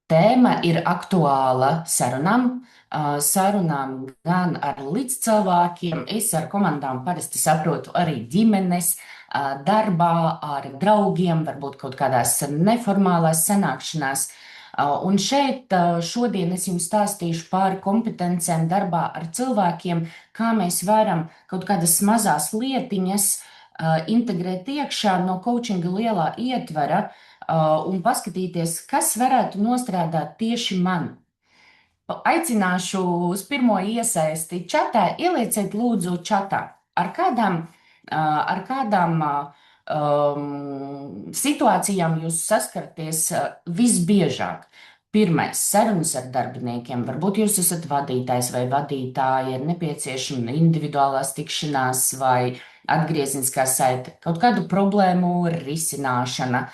Tēma ir aktuāla sarunām gan ar līdzcilvēkiem. Es ar komandām parasti saprotu arī ģimenes, darbā, ar draugiem, varbūt kaut kādās neformālās sanākšanās. Un šeit šodien es jums stāstīšu par kompetencēm darbā ar cilvēkiem, kā mēs varam kaut kādas mazās lietiņas integrēt iekšā no coachinga lielā ietvara un paskatīties, kas varētu nostrādāt tieši man. Aicināšu uz pirmo iesaisti čatā. Ielieciet lūdzu čatā, ar kādām situācijām jūs saskaraties visbiežāk. Pirmais - sarunas ar darbiniekiem. Varbūt jūs esat vadītājs vai vadītāja, ir nepieciešama individuālās tikšanās vai atgriezniskā saite, kaut kādu problēmu risināšana,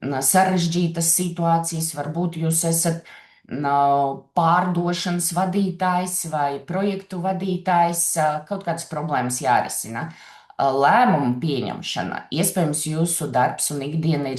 sarežģītas situācijas. Varbūt jūs esat pārdošanas vadītājs vai projektu vadītājs, kaut kādas problēmas jārisina. Lēmumu pieņemšana. Iespējams, jūsu darbs un ikdiena ir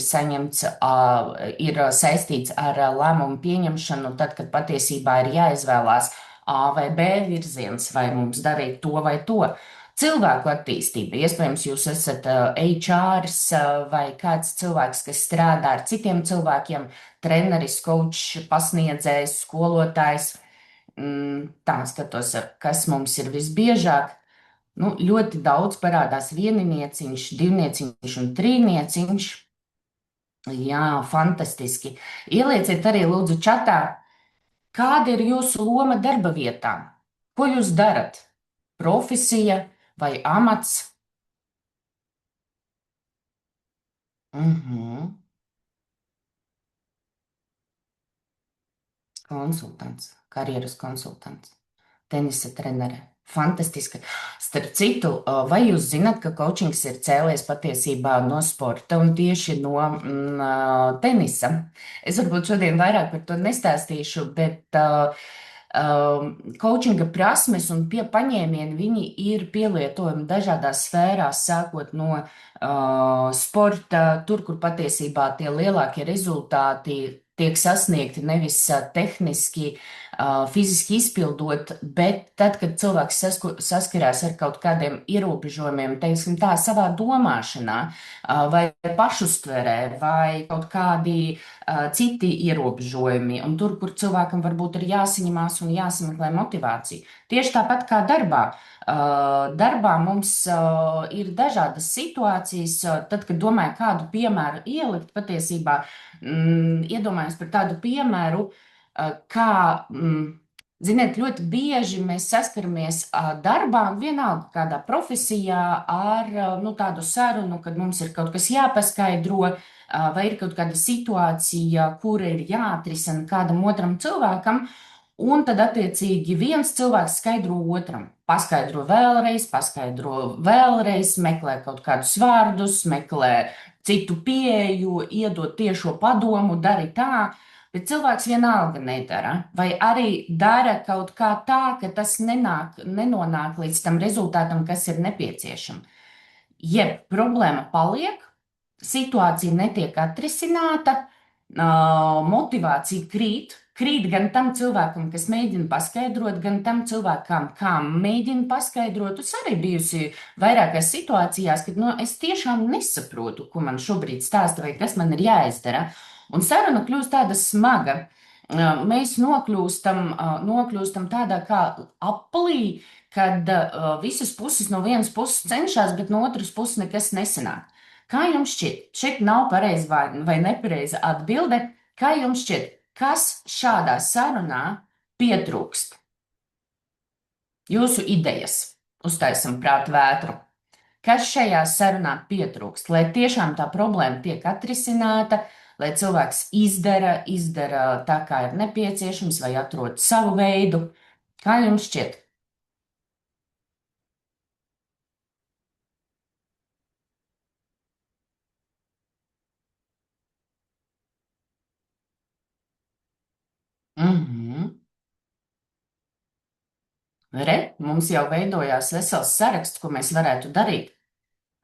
saistīts ar lēmumu pieņemšanu, tad, kad patiesībā ir jāizvēlās A vai B virziens, vai mums darīt to vai to. Cilvēku attīstība. Iespējams, jūs esat HRs vai kāds cilvēks, kas strādā ar citiem cilvēkiem, treneris, coach, pasniedzējs, skolotājs. Tā skatos, kas mums ir visbiežāk. Nu, ļoti daudz parādās vieninieciņš, divnieciņš un trīnieciņš. Jā, fantastiski. Ielieciet arī lūdzu čatā, kāda ir jūsu loma darba vietā? Ko jūs darat? Profesija vai amats? Konsultants, karjeras konsultants. Tenisa trenere. Fantastiski. Starp citu, vai jūs zināt, ka coachings ir cēlies patiesībā no sporta un tieši no tenisa? Es varbūt šodien vairāk par to nestāstīšu, bet coachinga prasmes un paņēmieni viņi ir pielietojami dažādās sfērās, sākot no sporta, tur, kur patiesībā tie lielākie rezultāti tiek sasniegti nevis tehniski, fiziski izpildot, bet tad, kad cilvēks saskarās ar kaut kādiem ierobežojumiem, teiksim tā, savā domāšanā, vai pašuztverē, vai kaut kādi citi ierobežojumi, un tur, kur cilvēkam varbūt ir jāsaņemās un jāsameklē motivācija. Tieši tāpat kā darbā. Darbā mums ir dažādas situācijas, tad, kad domāju, kādu piemēru ielikt, patiesībā iedomājos par tādu piemēru, kā, ziniet, ļoti bieži mēs saskaramies darbā, vienalga kādā profesijā, ar tādu sarunu, kad mums ir kaut kas jāpaskaidro, vai ir kaut kāda situācija, kura ir jāatrisina kādam otram cilvēkam. Un tad, attiecīgi, viens cilvēks skaidro otram, paskaidro vēlreiz, meklē kaut kādus vārdus, meklē citu pieeju, iedod tiešo padomu, dari tā, bet cilvēks vienalga nedara. Vai arī dara kaut kā tā, ka tas nenonāk līdz tam rezultātam, kas ir nepieciešams. Jeb problēma paliek, situācija netiek atrisināta, motivācija krīt. Krīt gan tam cilvēkam, kas mēģina paskaidrot, gan tam cilvēkam, kam mēģina paskaidrot. Es arī bijusi vairākās situācijās, kad es tiešām nesaprotu, ko man šobrīd stāsta vai kas man ir jāizdara. Un saruna kļūst tāda smaga. Mēs nokļūstam tādā kā aplī, kad visas puses no vienas puses cenšas, bet no otras puses nekas nesanāk. Kā jums šķiet? Šeit nav pareiza vai nepareiza atbilde. Kā jums šķiet? Kas šādā sarunā pietrūkst? Jūsu idejas, uztaisam prātu vētru. Kas šajā sarunā pietrūkst, lai tiešām tā problēma tiek atrisināta, lai cilvēks izdara tā, kā ir nepieciešams, vai atrod savu veidu? Kā jums šķiet? Re, mums jau veidojās vesels saraksts, ko mēs varētu darīt.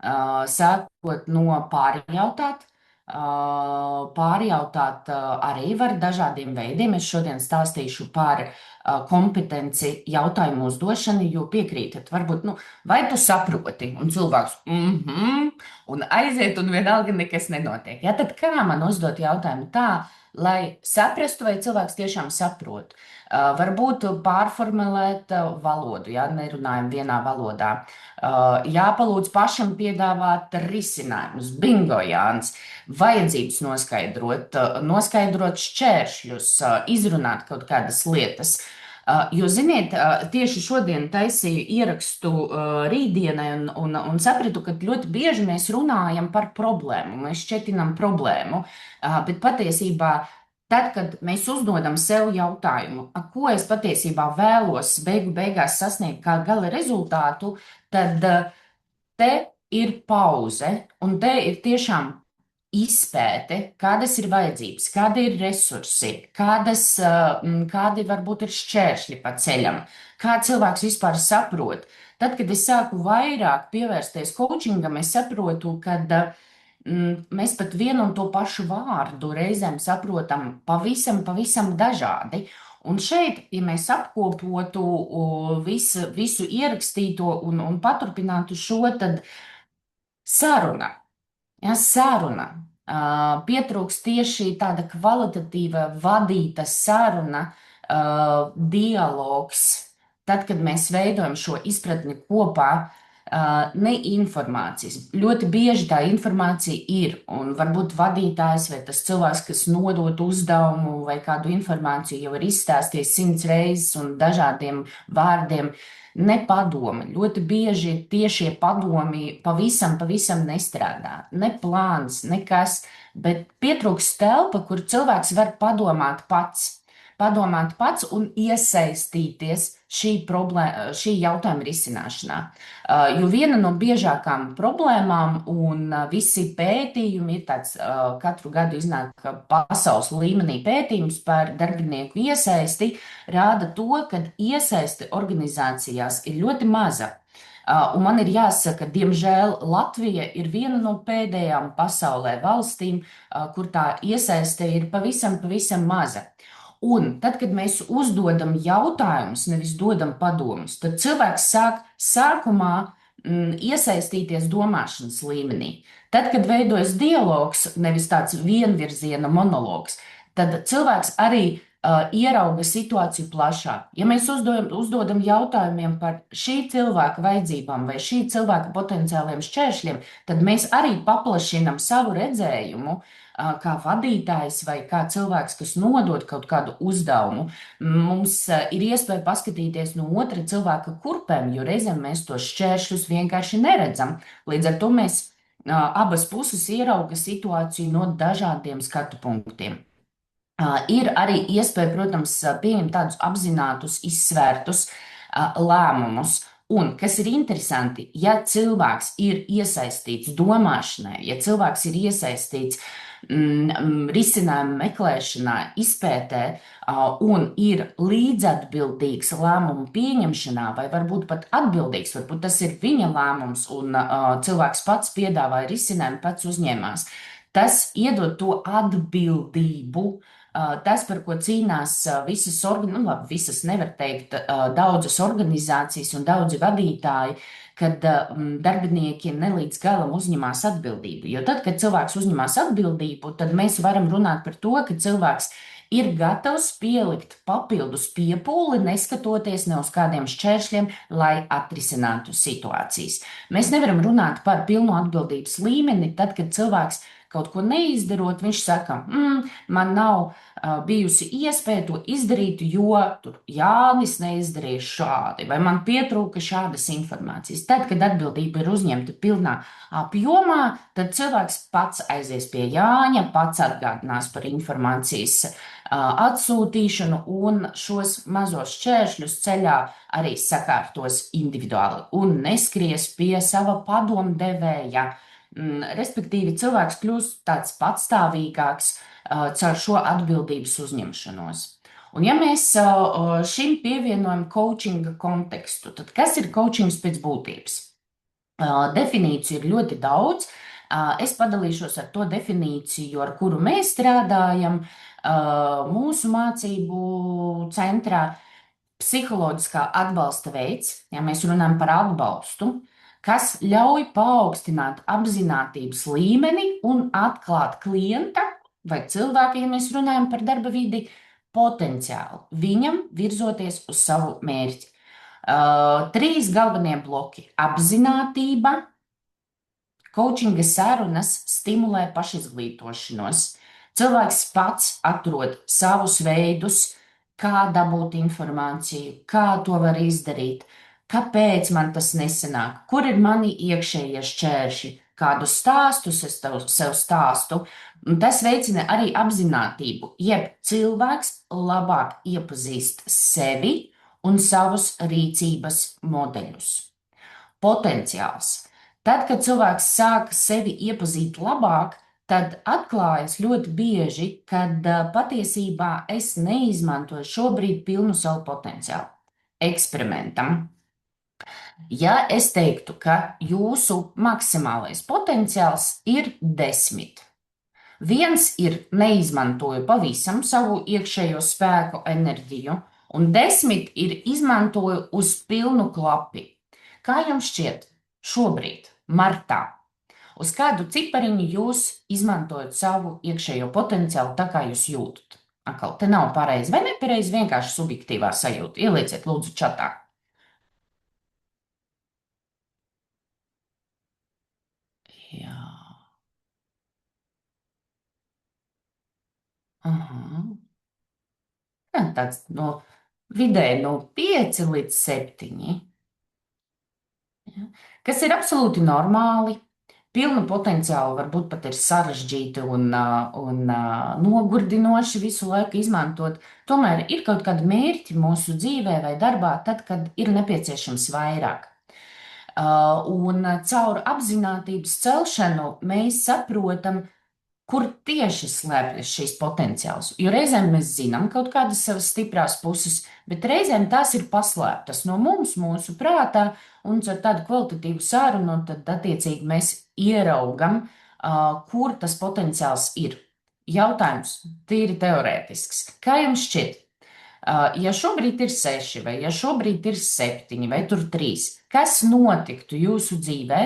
Sākot no pārjautāt, Pārjautāt arī var dažādiem veidiem. Es šodien stāstīšu par kompetenci jautājumu uzdošanu, jo piekrītat, varbūt, nu, vai tu saproti, un cilvēks, un aiziet, un vienalga nekas nenotiek. Ja, tad kā man uzdot jautājumu tā, lai saprastu, vai cilvēks tiešām saprot? Varbūt pārformulēt valodu, ja nerunājam vienā valodā. Jāpalūdz pašam piedāvāt risinājumus, bingo, Jānis, vajadzības noskaidrot, noskaidrot šķēršļus, izrunāt kaut kādas lietas. Jo, ziniet, tieši šodien taisīju ierakstu rītdienai un sapratu, ka ļoti bieži mēs runājam par problēmu, mēs šķetinam problēmu, bet patiesībā tad, kad mēs uzdodam sev jautājumu, ko es patiesībā vēlos beigu beigās sasniegt kā gala rezultātu, tad te ir pauze, un te ir tiešām izpēte, kādas ir vajadzības, kādi ir resursi, kādi varbūt ir šķēršļi pa ceļam, kā cilvēks vispār saprot. Tad, kad es sāku vairāk pievērsties coachingam, es saprotu, ka mēs pat vienu un to pašu vārdu reizēm saprotam pavisam dažādi. Un šeit, ja mēs apkopotu visu ierakstīto un paturpinātu šo, tad saruna. Ja, saruna. Pietrūkst tieši tāda kvalitatīva, vadīta saruna, dialogs. Tad, kad mēs veidojam šo izpratni kopā, ne informācijas. Ļoti bieži tā informācija ir, un varbūt vadītājs vai tas cilvēks, kas nodod uzdevumu vai kādu informāciju, jau ir izstāstījis 100 reizes un dažādiem vārdiem. Nepadoma. Ļoti bieži tiešie padomi pavisam nestrādā. Ne plāns, nekas, bet pietrūkst telpa, kur cilvēks var padomāt pats un iesaistīties šī jautājuma risināšanā. Jo viena no biežākām problēmām, un visi pētījumi ir tāds, katru gadu iznāk pasaules līmenī pētījums par darbinieku iesaisti, rāda to, ka iesaisti organizācijās ir ļoti maza. Un man ir jāsaka, diemžēl Latvija ir viena no pēdējām pasaulē valstīm, kur tā iesaiste ir pavisam maza. Un tad, kad mēs uzdodam jautājumus, nevis dodam padomus, tad cilvēks sāk sākumā iesaistīties domāšanas līmenī. Tad, kad veidojas dialogs, nevis tāds vienvirziena monologs, tad cilvēks arī ierauga situāciju plašāk. Ja mēs uzdodam jautājumiem par šī cilvēka vajadzībām vai šī cilvēka potenciāliem šķēršļiem, tad mēs arī paplašinam savu redzējumu, kā vadītājs vai kā cilvēks, kas nodod kaut kādu uzdevumu. Mums ir iespēja paskatīties no otra cilvēka kurpēm, jo reizēm mēs tos šķēršļus vienkārši neredzam. Līdz ar to mēs abas puses ierauga situāciju no dažādiem skatu punktiem. Ir arī iespēja, protams, pieņemt tādus apzinātus, izsvērtus lēmumus. Un, kas ir interesanti, ja cilvēks ir iesaistīts domāšanai, ja cilvēks ir iesaistīts risinājumu meklēšanā, izpētē un ir līdzatbildīgs lēmumu pieņemšanā, vai varbūt pat atbildīgs, varbūt tas ir viņa lēmums un cilvēks pats piedāvāja risinājumu, pats uzņēmās. Tas iedod to atbildību, tas, par ko cīnās visas nevar teikt, daudzas organizācijas un daudzi vadītāji, kad darbinieki nelīdz galam uzņemās atbildību. Jo tad, kad cilvēks uzņemās atbildību, tad mēs varam runāt par to, ka cilvēks ir gatavs pielikt papildus piepūli, neskatoties ne uz kādiem šķēršļiem, lai atrisinātu situācijas. Mēs nevaram runāt par pilnu atbildības līmeni, tad, kad cilvēks kaut ko neizdarot, viņš saka, man nav bijusi iespēja to izdarīt, jo tur Jānis neizdarīja šādi, vai man pietrūka šādas informācijas. Tad, kad atbildība ir uzņemta pilnā apjomā, tad cilvēks pats aizies pie Jāņa, pats atgādinās par informācijas atsūtīšanu un šos mazos šķēršļus ceļā arī sakārtos individuāli un neskries pie sava padomdevēja. Respektīvi, cilvēks kļūst tāds patstāvīgāks caur šo atbildības uzņemšanos. Un ja mēs šim pievienojam coachinga kontekstu, tad kas ir coachings pēc būtības? Definīciju ir ļoti daudz. Es padalīšos ar to definīciju, ar kuru mēs strādājam mūsu mācību centrā. Psiholoģiskā atbalsta veids, ja mēs runājam par atbalstu, kas ļauj paaugstināt apzinātības līmeni un atklāt klienta vai cilvēka, ja mēs runājam par darba vidi, potenciālu viņam virzoties uz savu mērķi. Trīs galvenie bloki - apzinātība, Coachinga sarunas stimulē pašizglītošanos. Cilvēks pats atrod savus veidus, kā dabūt informāciju, kā to var izdarīt, kāpēc man tas nesanāk, kur ir mani iekšējie šķēršļi, kādus stāstus es sev stāstu. Un tas veicina arī apzinātību, jeb cilvēks labāk iepazīst sevi un savus rīcības modeļus. Potenciāls. Tad, kad cilvēks sāk sevi iepazīt labāk, tad atklājas ļoti bieži, ka patiesībā es neizmantoju šobrīd pilnu savu potenciālu. Eksperimentam. Ja es teiktu, ka jūsu maksimālais potenciāls ir 10, viens ir neizmantoju pavisam savu iekšējo spēku, enerģiju, un 10 ir izmantoju uz pilnu klapi. Kā jums šķiet šobrīd, martā? Uz kādu cipariņu jūs izmantojat savu iekšējo potenciālu, tā kā jūs jūtat? Atkal, te nav pareizi vai nepareizi, vienkārši subjektīvā sajūta. Ielieciet, lūdzu, čatā. Jā. Aha. Jā, tāds vidēji no 5 līdz 7. Ja. Kas ir absolūti normāli. Pilnu potenciālu varbūt pat ir sarežģīti un nogurdinoši visu laiku izmantot. Tomēr ir kaut kādi mērķi mūsu dzīvē vai darbā, tad, kad ir nepieciešams vairāk. Un caur apzinātības celšanu mēs saprotam, kur tieši slēpjas šīs potenciāls. Jo reizēm mēs zinām kaut kādas savas stiprās puses, bet reizēm tās ir paslēptas no mums, mūsu prātā, un ar tādu kvalitatīvu sarunu, tad attiecīgi mēs ieraugam, kur tas potenciāls ir. Jautājums tīri teorētisks. Kā jums šķiet? Ja šobrīd ir 6, vai ja šobrīd ir 7, vai tur 3, kas notiktu jūsu dzīvē,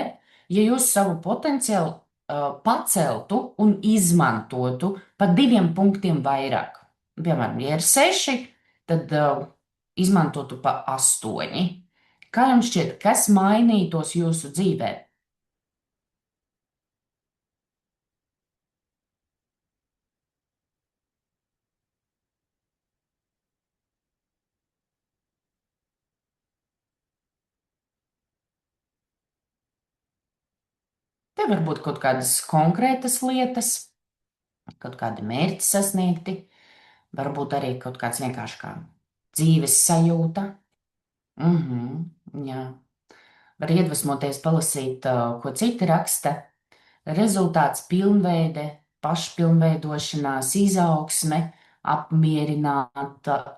ja jūs savu potenciālu paceltu un izmantotu pa 2 punktiem vairāk? Piemēram, ja ir 6, tad izmantotu pa 8. Kā jums šķiet, kas mainītos jūsu dzīvē? Te var būt kaut kādas konkrētas lietas, kaut kādi mērķi sasniegti, varbūt arī kaut kāds vienkārši kā dzīves sajūta. Jā. Var iedvesmoties, palasīt, ko citi raksta. Rezultāts pilnveide, pašpilnveidošanās, izaugsme,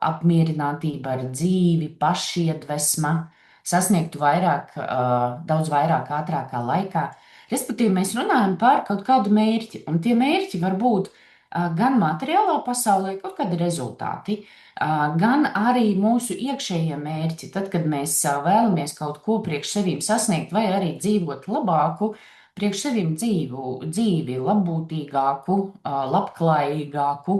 apmierinātība ar dzīvi, pašiedvesma, sasniegt vairāk, daudz vairāk, ātrākā laikā. Respektīvi, mēs runājam par kaut kādu mērķi, un tie mērķi var būt gan materiālā pasaulē, kaut kādi rezultāti, gan arī mūsu iekšējie mērķi, tad, kad mēs vēlamies kaut ko priekš sevīm sasniegt, vai arī dzīvot labāku, priekš sevīm dzīvi labbūtīgāku, labklājīgāku,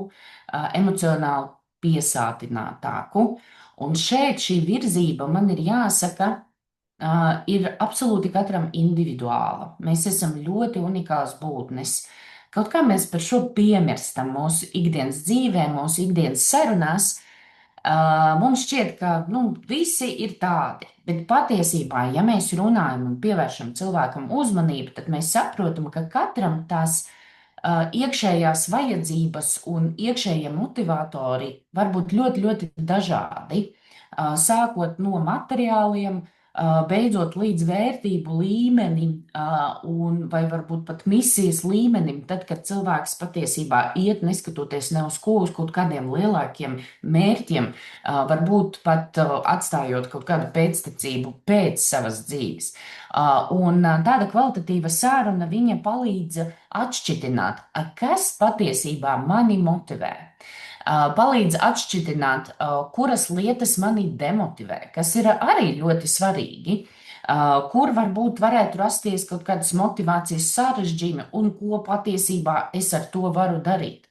emocionāli piesātinātāku. Un šeit šī virzība, man ir jāsaka, ir absolūti katram individuāla. Mēs esam ļoti unikāls būtnes. Kaut kā mēs par šo piemirstam mūsu ikdienas dzīvē, mūsu ikdienas sarunās. Mums šķiet, ka visi ir tādi, bet patiesībā, ja mēs runājam un pievēršam cilvēkam uzmanību, tad mēs saprotam, ka katram tās iekšējās vajadzības un iekšējie motivatori var būt ļoti, ļoti dažādi. Sākot no materiāliem, beidzot līdz vērtību līmenim, vai varbūt pat misijas līmenim, tad, kad cilvēks patiesībā iet, neskatoties ne uz ko, uz kaut kādiem lielākiem mērķiem, varbūt pat atstājot kaut kādu pēctecību pēc savas dzīves. Un tāda kvalitatīva sāruna viņa palīdz atšķitināt, kas patiesībā mani motivē. Palīdz atšķitināt, kuras lietas mani demotivē, kas ir arī ļoti svarīgi, kur varbūt varētu rasties kaut kādas motivācijas sarežģījumi un ko patiesībā es ar to varu darīt.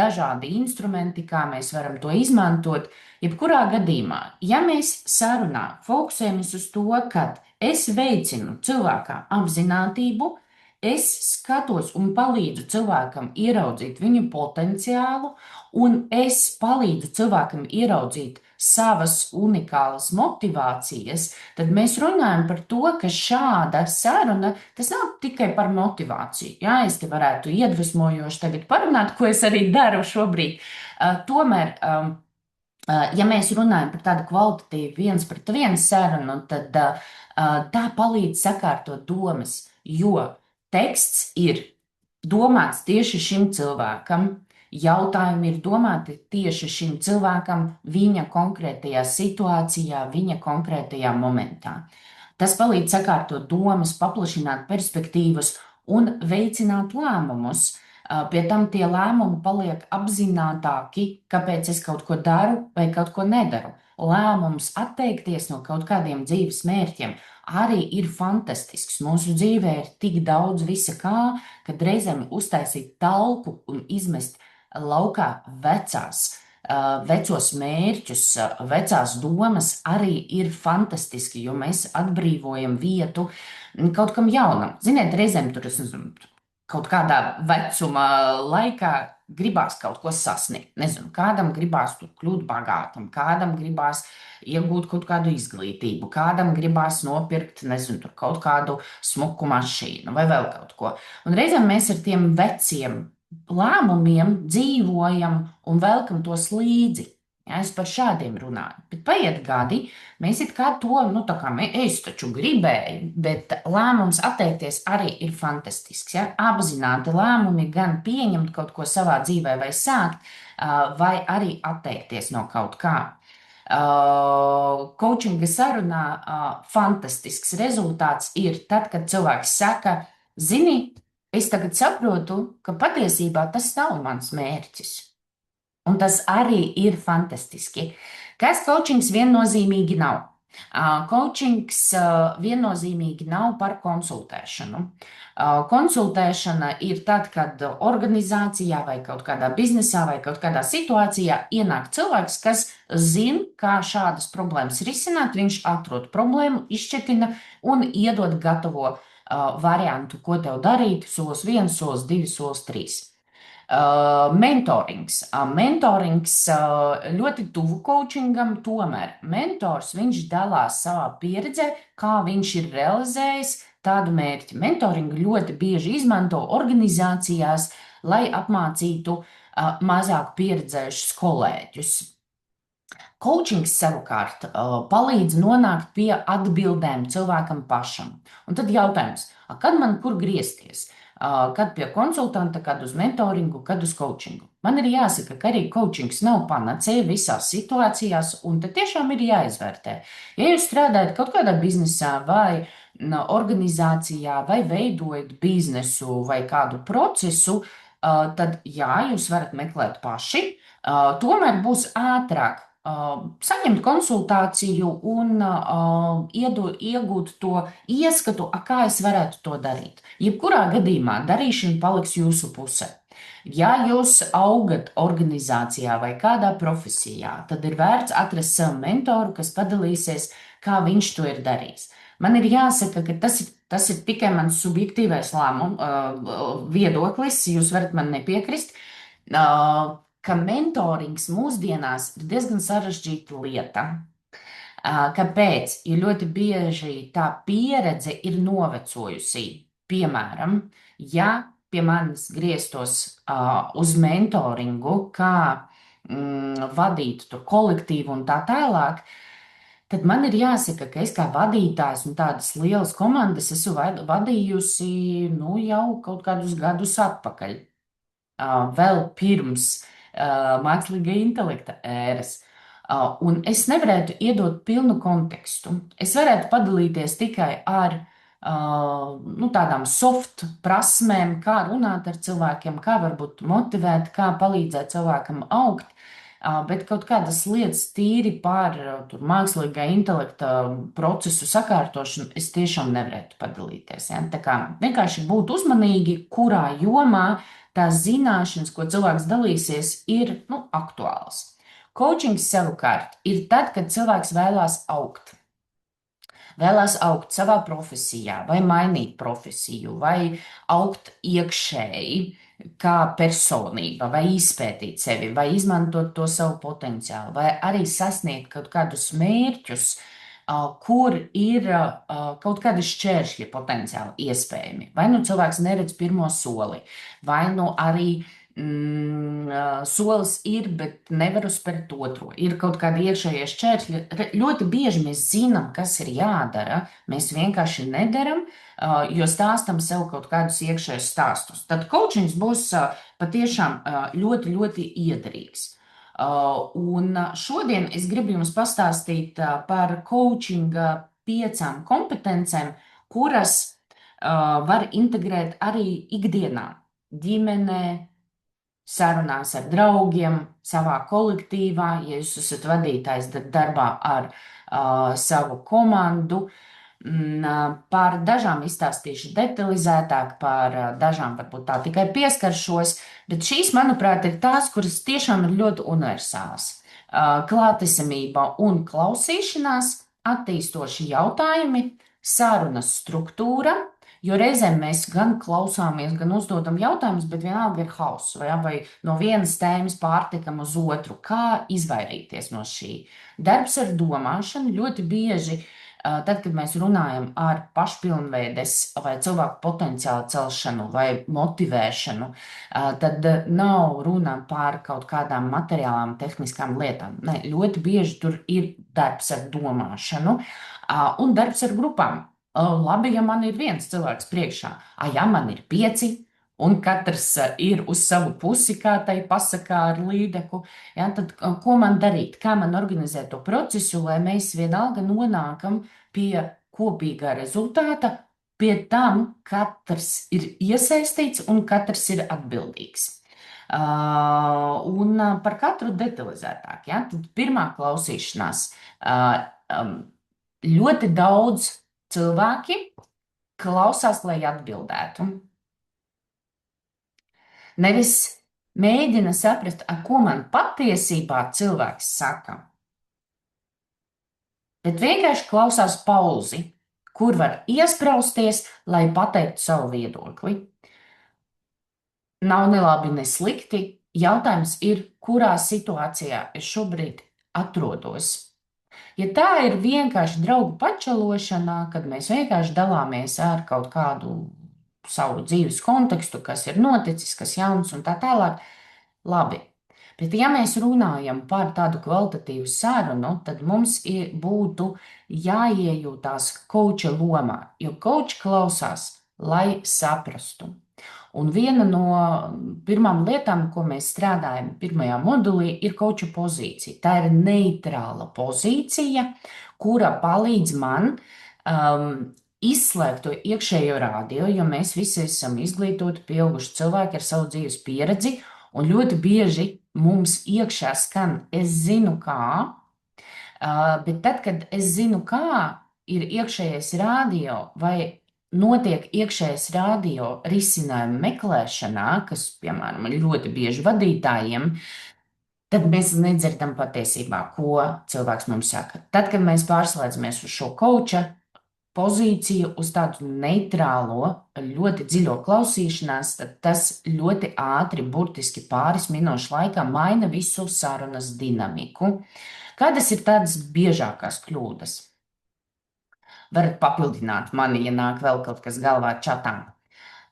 Dažādi instrumenti, kā mēs varam to izmantot. Jebkurā gadījumā, ja mēs sarunā fokusējamies uz to, ka es veicinu cilvēkā apzinātību, es skatos un palīdzu cilvēkam ieraudzīt viņu potenciālu, un es palīdzu cilvēkam ieraudzīt savas unikālas motivācijas, tad mēs runājam par to, ka šāda saruna, tas nav tikai par motivāciju. Jā, es te varētu iedvesmojoši tagad parunāt, ko es arī daru šobrīd. Tomēr, ja mēs runājam par tādu kvalitatīvu viens pret viens sarunu, tad tā palīdz sakārtot domas, jo teksts ir domāts tieši šim cilvēkam, jautājumi ir domāti tieši šim cilvēkam, viņa konkrētajā situācijā, viņa konkrētajā momentā. Tas palīdz sakārtot domas, paplašināt perspektīvas un veicināt lēmumus. Pie tam tie lēmumi paliek apzinātāki, kāpēc es kaut ko daru vai kaut ko nedaru. Lēmums atteikties no kaut kādiem dzīves mērķiem arī ir fantastisks. Mūsu dzīvē ir tik daudz visa kā, kad reizēm uztaisīt talku un izmest laukā vecos mērķus, vecās domas arī ir fantastiski, jo mēs atbrīvojam vietu kaut kam jaunam. Ziniet, reizēm tur es nezinu, kaut kādā vecuma laikā gribās kaut ko sasniegt. Nezinu, kādam gribās kļūt bagātam, kādam gribās iegūt kaut kādu izglītību, kādam gribās nopirkt, nezinu, tur kaut kādu smuku mašīnu vai vēl kaut ko. Un reizēm mēs ar tiem veciem lēmumiem dzīvojam un velkam tos līdzi. Ja, es par šādiem runāju. Bet paiet gadi, mēs it kā to, tā kā es taču gribēju, bet lēmums atteikties arī ir fantastisks. Ja? Apzināti lēmumi gan pieņemt kaut ko savā dzīvē vai sākt, vai arī atteikties no kaut kā. Coachinga sarunā fantastisks rezultāts ir tad, kad cilvēks saka, zini, es tagad saprotu, ka patiesībā tas nav mans mērķis. Un tas arī ir fantastiski. Kas coachings viennozīmīgi nav? Coachings viennozīmīgi nav par konsultēšanu. Konsultēšana ir tad, kad organizācijā vai kaut kādā biznesā vai kaut kādā situācijā ienāk cilvēks, kas zina, kā šādas problēmas risināt. Viņš atrod problēmu, izšķetina un iedod gatavo variantu, ko tev darīt, solis 1, solis 2, solis 3. Mentorings. Mentorings ļoti tuvu coachingam, tomēr mentors, viņš dalās savā pieredzē, kā viņš ir realizējis tādu mērķi. Mentoringu ļoti bieži izmanto organizācijās, lai apmācītu mazāk pieredzējušus kolēģus. Coachings savukārt palīdz nonākt pie atbildēm cilvēkam pašam. Un tad jautājums, kad man kur griezties? Kad pie konsultanta, kad uz mentoringu, kad uz coachingu. Man ir jāsaka, ka arī coachings nav panacēja visās situācijās, un tad tiešām ir jāizvērtē. Ja jūs strādājat kaut kādā biznesā vai organizācijā, vai veidojat biznesu vai kādu procesu, tad jā, jūs varat meklēt paši, tomēr būs ātrāk saņemt konsultāciju un iegūt to ieskatu, kā es varētu to darīt. Jebkurā gadījumā darīšana paliks jūsu pusē. Ja jūs augat organizācijā vai kādā profesijā, tad ir vērts atrast savu mentoru, kas padalīsies, kā viņš to ir darījis. Man ir jāsaka, ka tas ir tikai mans subjektīvais viedoklis, jūs varat man nepiekrist, ka mentorings mūsdienās ir diezgan sarežģīta lieta. Kāpēc? Jo ļoti bieži tā pieredze ir novecojusi. Piemēram, ja pie manis grieztos uz mentoringu, kā vadīt tur kolektīvu un tā tālāk, tad man ir jāsaka, ka es kā vadītājs un tādas lielas komandas esmu vadījusi nu, jau kaut kādus gadus atpakaļ, vēl pirms mākslīgā intelekta ēras. Un es nevarētu iedot pilnu kontekstu. Es varētu padalīties tikai ar nu, tādām soft prasmēm, kā runāt ar cilvēkiem, kā varbūt motivēt, kā palīdzēt cilvēkam augt. Bet kaut kādas lietas tīri par mākslīgā intelekta procesu sakārtošanu es tiešām nevarētu padalīties. Ja? Tā kā vienkārši būt uzmanīgi, kurā jomā tās zināšanas, ko cilvēks dalīsies, ir nu, aktuāls. Coachings savukārt ir tad, kad cilvēks vēlās augt savā profesijā, vai mainīt profesiju, vai augt iekšēji kā personība, vai izpētīt sevi, vai izmantot to savu potenciālu, vai arī sasniegt kaut kādus mērķus, kur ir kaut kādi šķēršļi potenciāli iespējami. Vai nu cilvēks neredz pirmo soli, vai nu arī solis ir, bet nevar uzspērt otru. Ir kaut kādi iekšējie šķēršļi. Ļoti bieži mēs zinām, kas ir jādara. Mēs vienkārši nedaram, jo stāstam sev kaut kādus iekšējus stāstus. Tad coachings būs patiešām ļoti, ļoti iederīgs. Un šodien es gribu jums pastāstīt par coachinga 5 kompetencēm, kuras var integrēt arī ikdienā, ģimenē, sarunās ar draugiem, savā kolektīvā, ja jūs esat vadītājs, tad darbā ar savu komandu. Par dažām izstāstīšu detalizētāk, par dažām varbūt tā tikai pieskaršos, bet šīs, manuprāt, ir tās, kuras tiešām ir ļoti universālas. Klātesamība un klausīšanās, attīstoši jautājumi, sarunas struktūra. Jo reizēm mēs gan klausāmies, gan uzdodam jautājumus, bet vienalga ir hauss, vai no vienas tēmas pārtikam uz otru. Kā izvairīties no šī? Darbs ar domāšanu ļoti bieži, tad, kad mēs runājam ar pašpilnveides vai cilvēku potenciālu celšanu vai motivēšanu, tad nav runa par kaut kādām materiālām, tehniskām lietām. Ne, ļoti bieži tur ir darbs ar domāšanu un darbs ar grupām. Labi, ja man ir viens cilvēks priekšā, ja man ir 5, un katrs ir uz savu pusi, kā tai pasakā ar līdeku, ja, tad ko man darīt? Kā man organizēt to procesu, lai mēs vienalga nonākam pie kopīgā rezultāta, pie tam katrs ir iesaistīts un katrs ir atbildīgs. Un par katru detalizētāk. Ja? Tad pirmā klausīšanās ļoti daudz cilvēki klausās, lai atbildētu. Nevis mēģina saprast, ko man patiesībā cilvēks saka, bet vienkārši klausās pauzi, kur var iesprausties, lai pateiktu savu viedokli. Nav ne labi, ne slikti. Jautājums ir, kurā situācijā es šobrīd atrodos. Ja tā ir vienkārši draugu pačalošana, kad mēs vienkārši dalāmies ar kaut kādu savu dzīves kontekstu, kas ir noticis, kas jauns un tā tālāk, labi. Bet ja mēs runājam par tādu kvalitatīvu sarunu, tad mums būtu jāiejūtās koča lomā, jo kočs klausās, lai saprastu. Un viena no pirmām lietām, ko mēs strādājam pirmajā modulī, ir koča pozīcija. Tā ir neitrāla pozīcija, kura palīdz man izslēgt to iekšējo rādio, jo mēs visi esam izglītoti, pieauguši cilvēki ar savu dzīves pieredzi, un ļoti bieži mums iekšā skan, es zinu kā, bet tad, kad es zinu kā, ir iekšējais rādio vai notiek iekšējais rādio risinājumu meklēšanā, kas, piemēram, ir ļoti bieži vadītājiem, tad mēs nedzirdam patiesībā, ko cilvēks mums saka. Tad, kad mēs pārslēdzamies uz šo koča pozīciju, uz tādu neitrālo, ļoti dziļo klausīšanās, tad tas ļoti ātri, burtiski pāris minūšu laikā maina visu sarunas dinamiku. Kādas ir tādas biežākās kļūdas? Varat papildināt mani, ja nāk vēl kaut kas galvā čatā.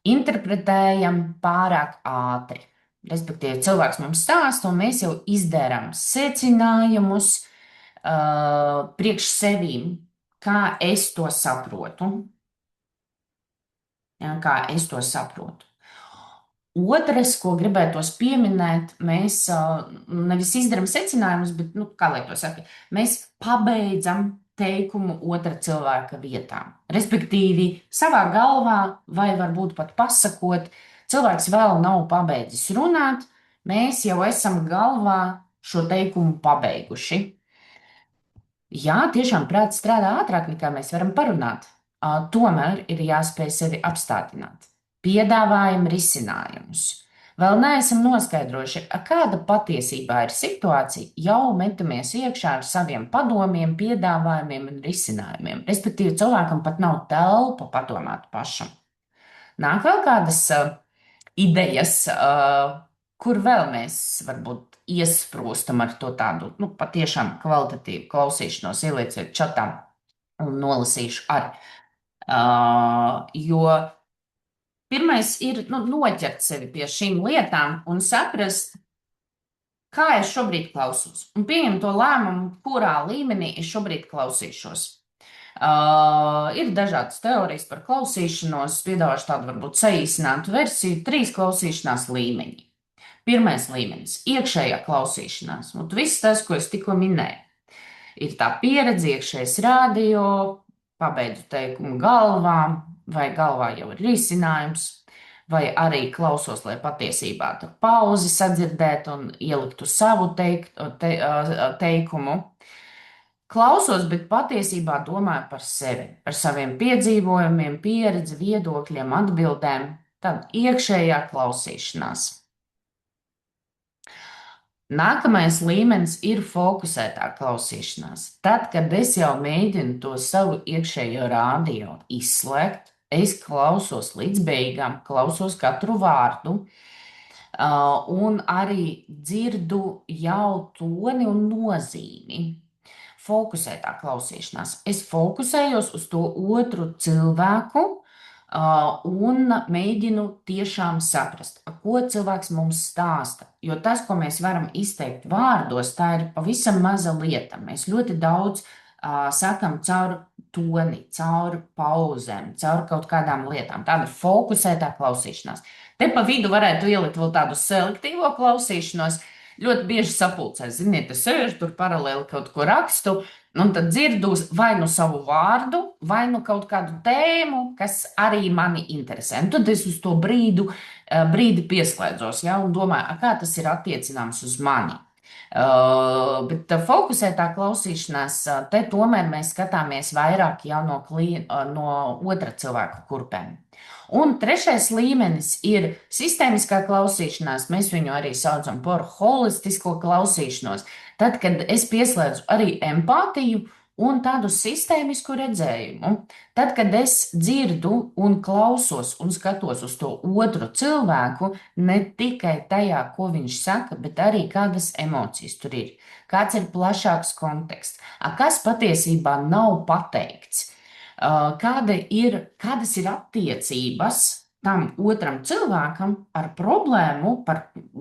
Interpretējam pārāk ātri. Respektīvi, cilvēks mums stāsta, un mēs jau izdarām secinājumus, priekš sevīm, kā es to saprotu. Ja, kā es to saprotu. Otrais, ko gribētos pieminēt, mēs nevis izdarām secinājumus, bet, nu, kā lai to saka, mēs pabeidzam teikumu otra cilvēka vietā. Respektīvi, savā galvā, vai varbūt pat pasakot, cilvēks vēl nav pabeidzis runāt, mēs jau esam galvā šo teikumu pabeiguši. Jā, tiešām prāts strādā ātrāk nekā mēs varam parunāt. Tomēr ir jāspēj sevi apstādināt. Piedāvājam risinājumus. Vēl neesam noskaidrojuši, kāda patiesībā ir situācija, jau metamies iekšā ar saviem padomiem, piedāvājumiem un risinājumiem. Respektīvi, cilvēkam pat nav telpa padomāt pašam. Nāk vēl kādas idejas, kur vēl mēs varbūt iesprūstam ar to tādu, nu, patiešām kvalitatīvu klausīšanos, ielieciet čatā un nolasīšu arī. Jo pirmais ir, nu, noķert sevi pie šīm lietām un saprast, kā es šobrīd klausos, un pieņemt to lēmumu, kurā līmenī es šobrīd klausīšos. Ir dažādas teorijas par klausīšanos, piedāvāšu tādu varbūt saīsinātu versiju, 3 klausīšanās līmeņi. Pirmais līmenis - iekšējā klausīšanās. Un viss tas, ko es tikko minēju, ir tā pieredze, iekšējais rādio, pabeidzu teikumu galvā, vai galvā jau ir risinājums, vai arī klausos, lai patiesībā tur pauzi sadzirdētu un ieliktu savu teikumu. Klausos, bet patiesībā domāju par sevi, par saviem piedzīvojumiem, pieredzi, viedokļiem, atbildēm. Tad iekšējā klausīšanās. Nākamais līmenis ir fokusētā klausīšanās. Tad, kad es jau mēģinu to savu iekšējo rādio izslēgt, es klausos līdz beigām, klausos katru vārdu, un arī dzirdu jau toni un nozīmi. Fokusētā klausīšanās. Es fokusējos uz to otru cilvēku, un mēģinu tiešām saprast, ko cilvēks mums stāsta. Jo tas, ko mēs varam izteikt vārdos, tā ir pavisam maza lieta. Mēs ļoti daudz sakam caur toni, caur pauzēm, caur kaut kādām lietām. Tāda fokusētā klausīšanās. Te pa vidu varētu ielikt vēl tādu selektīvo klausīšanos. Ļoti bieži sapulcēs, ziniet, es sēžu tur paralēli kaut ko rakstu, un tad dzirdu vai nu savu vārdu, vai nu kaut kādu tēmu, kas arī mani interesē. Un tad es uz to brīdi pieslēdzos, ja, un domāju, kā tas ir attiecināms uz mani. Bet fokusētā klausīšanās, te tomēr mēs skatāmies vairāk jau no otra cilvēka kurpēm. Un trešais līmenis ir sistēmiskā klausīšanās. Mēs viņu arī saucam par holistisko klausīšanos. Tad, kad es pieslēdzu arī empātiju un tādu sistēmisku redzējumu, tad, kad es dzirdu un klausos un skatos uz to otru cilvēku, ne tikai tajā, ko viņš saka, bet arī kādas emocijas tur ir, kāds ir plašāks konteksts, kas patiesībā nav pateikts. Kādas ir attiecības tam otram cilvēkam ar problēmu,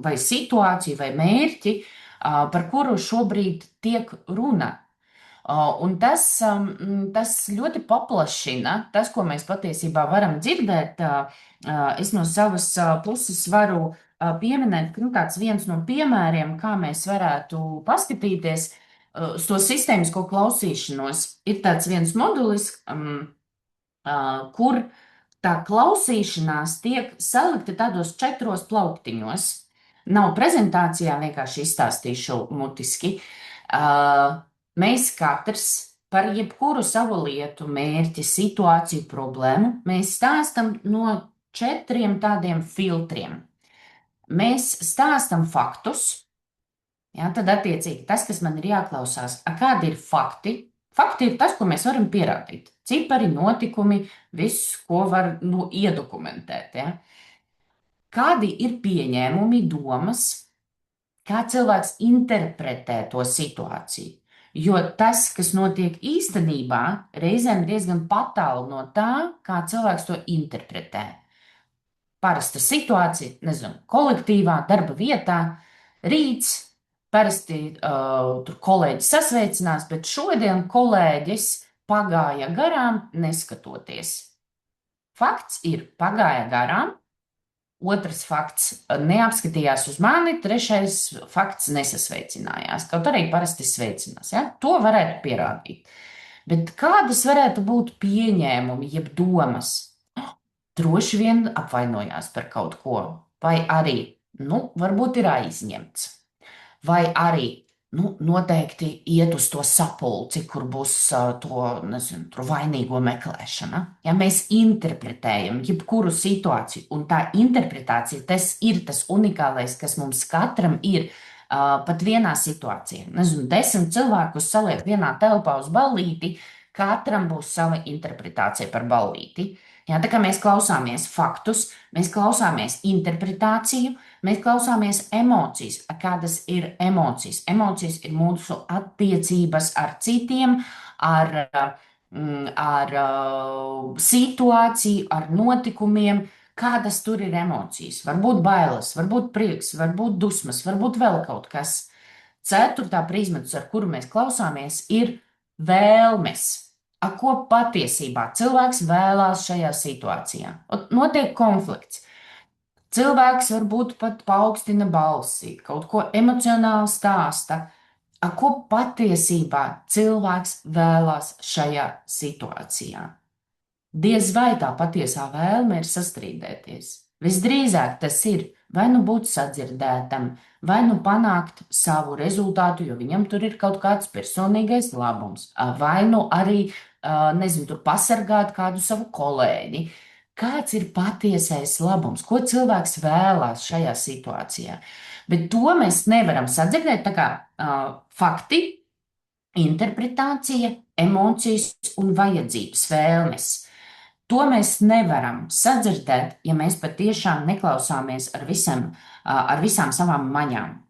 vai situāciju, vai mērķi, par kuru šobrīd tiek runa. Un tas ļoti paplašina tas, ko mēs patiesībā varam dzirdēt. Es no savas puses varu pieminēt, ka tāds viens no piemēriem, kā mēs varētu paskatīties uz to sistēmisko klausīšanos, ir tāds viens modulis, kur tā klausīšanās tiek salikta tādos 4 plauktiņos. Nav prezentācijā, vienkārši izstāstīšu mutiski. Mēs katrs par jebkuru savu lietu, mērķi, situāciju, problēmu, mēs stāstam no 4 tādiem filtriem. Mēs stāstam faktus. Ja, tad, attiecīgi, tas, kas man ir jāklausās, kādi ir fakti? Fakti ir tas, ko mēs varam pierādīt. Cipari, notikumi, viss, ko var iedokumentēt. Ja. Kādi ir pieņēmumi, domas, kā cilvēks interpretē to situāciju? Jo tas, kas notiek īstenībā, reizēm ir diezgan tālu no tā, kā cilvēks to interpretē. Parasta situācija, nezinu, kolektīvā, darba vietā, rīts. parasti tur kolēģis sasveicinās, bet šodien kolēģis pagāja garām, neskatoties. Fakts ir, pagāja garām. Otrs fakts neapskatījās uz mani, trešais fakts nesasveicinājās. Kaut arī parasti sveicinās. Ja? To varētu pierādīt. Bet kādas varētu būt pieņēmumi, jeb domas? Droši vien apvainojās par kaut ko, vai arī, varbūt ir aizņemts, vai arī, noteikti iet uz to sapulci, kur būs to, nezinu, tur vainīgo meklēšana. Ja mēs interpretējam jebkuru situāciju, un tā interpretācija, tas ir tas unikālais, kas mums katram ir, pat vienā situācijā. Nezinu, 10 cilvēkus saliek vienā telpā uz ballīti, katram būs sava interpretācija par ballīti. Jā, tā kā mēs klausāmies faktus, mēs klausāmies interpretāciju, mēs klausāmies emocijas. Kādas ir emocijas? Emocijas ir mūsu attiecības ar citiem, ar situāciju, ar notikumiem. Kādas tur ir emocijas? Varbūt bailes, varbūt prieks, varbūt dusmas, varbūt vēl kaut kas. Ceturtā prizma, ar kuru mēs klausāmies, ir vēlmes. Ko patiesībā cilvēks vēlās šajā situācijā? Notiek konflikts. Cilvēks varbūt pat paaugstina balsi, kaut ko emocionāli stāsta. Ko patiesībā cilvēks vēlās šajā situācijā? Diez vai tā patiesā vēlme ir sastrīdēties. Visdrīzāk tas ir vai nu būt sadzirdētam, vai nu panākt savu rezultātu, jo viņam tur ir kaut kāds personīgais labums, vai nu arī, nezinu, tur pasargāt kādu savu kolēģi. Kāds ir patiesais labums, ko cilvēks vēlās šajā situācijā? Bet to mēs nevaram sadzirdēt, tā kā fakti, interpretācija, emocijas un vajadzības, vēlmes. To mēs nevaram sadzirdēt, ja mēs patiešām neklausāmies ar visām savām maņām.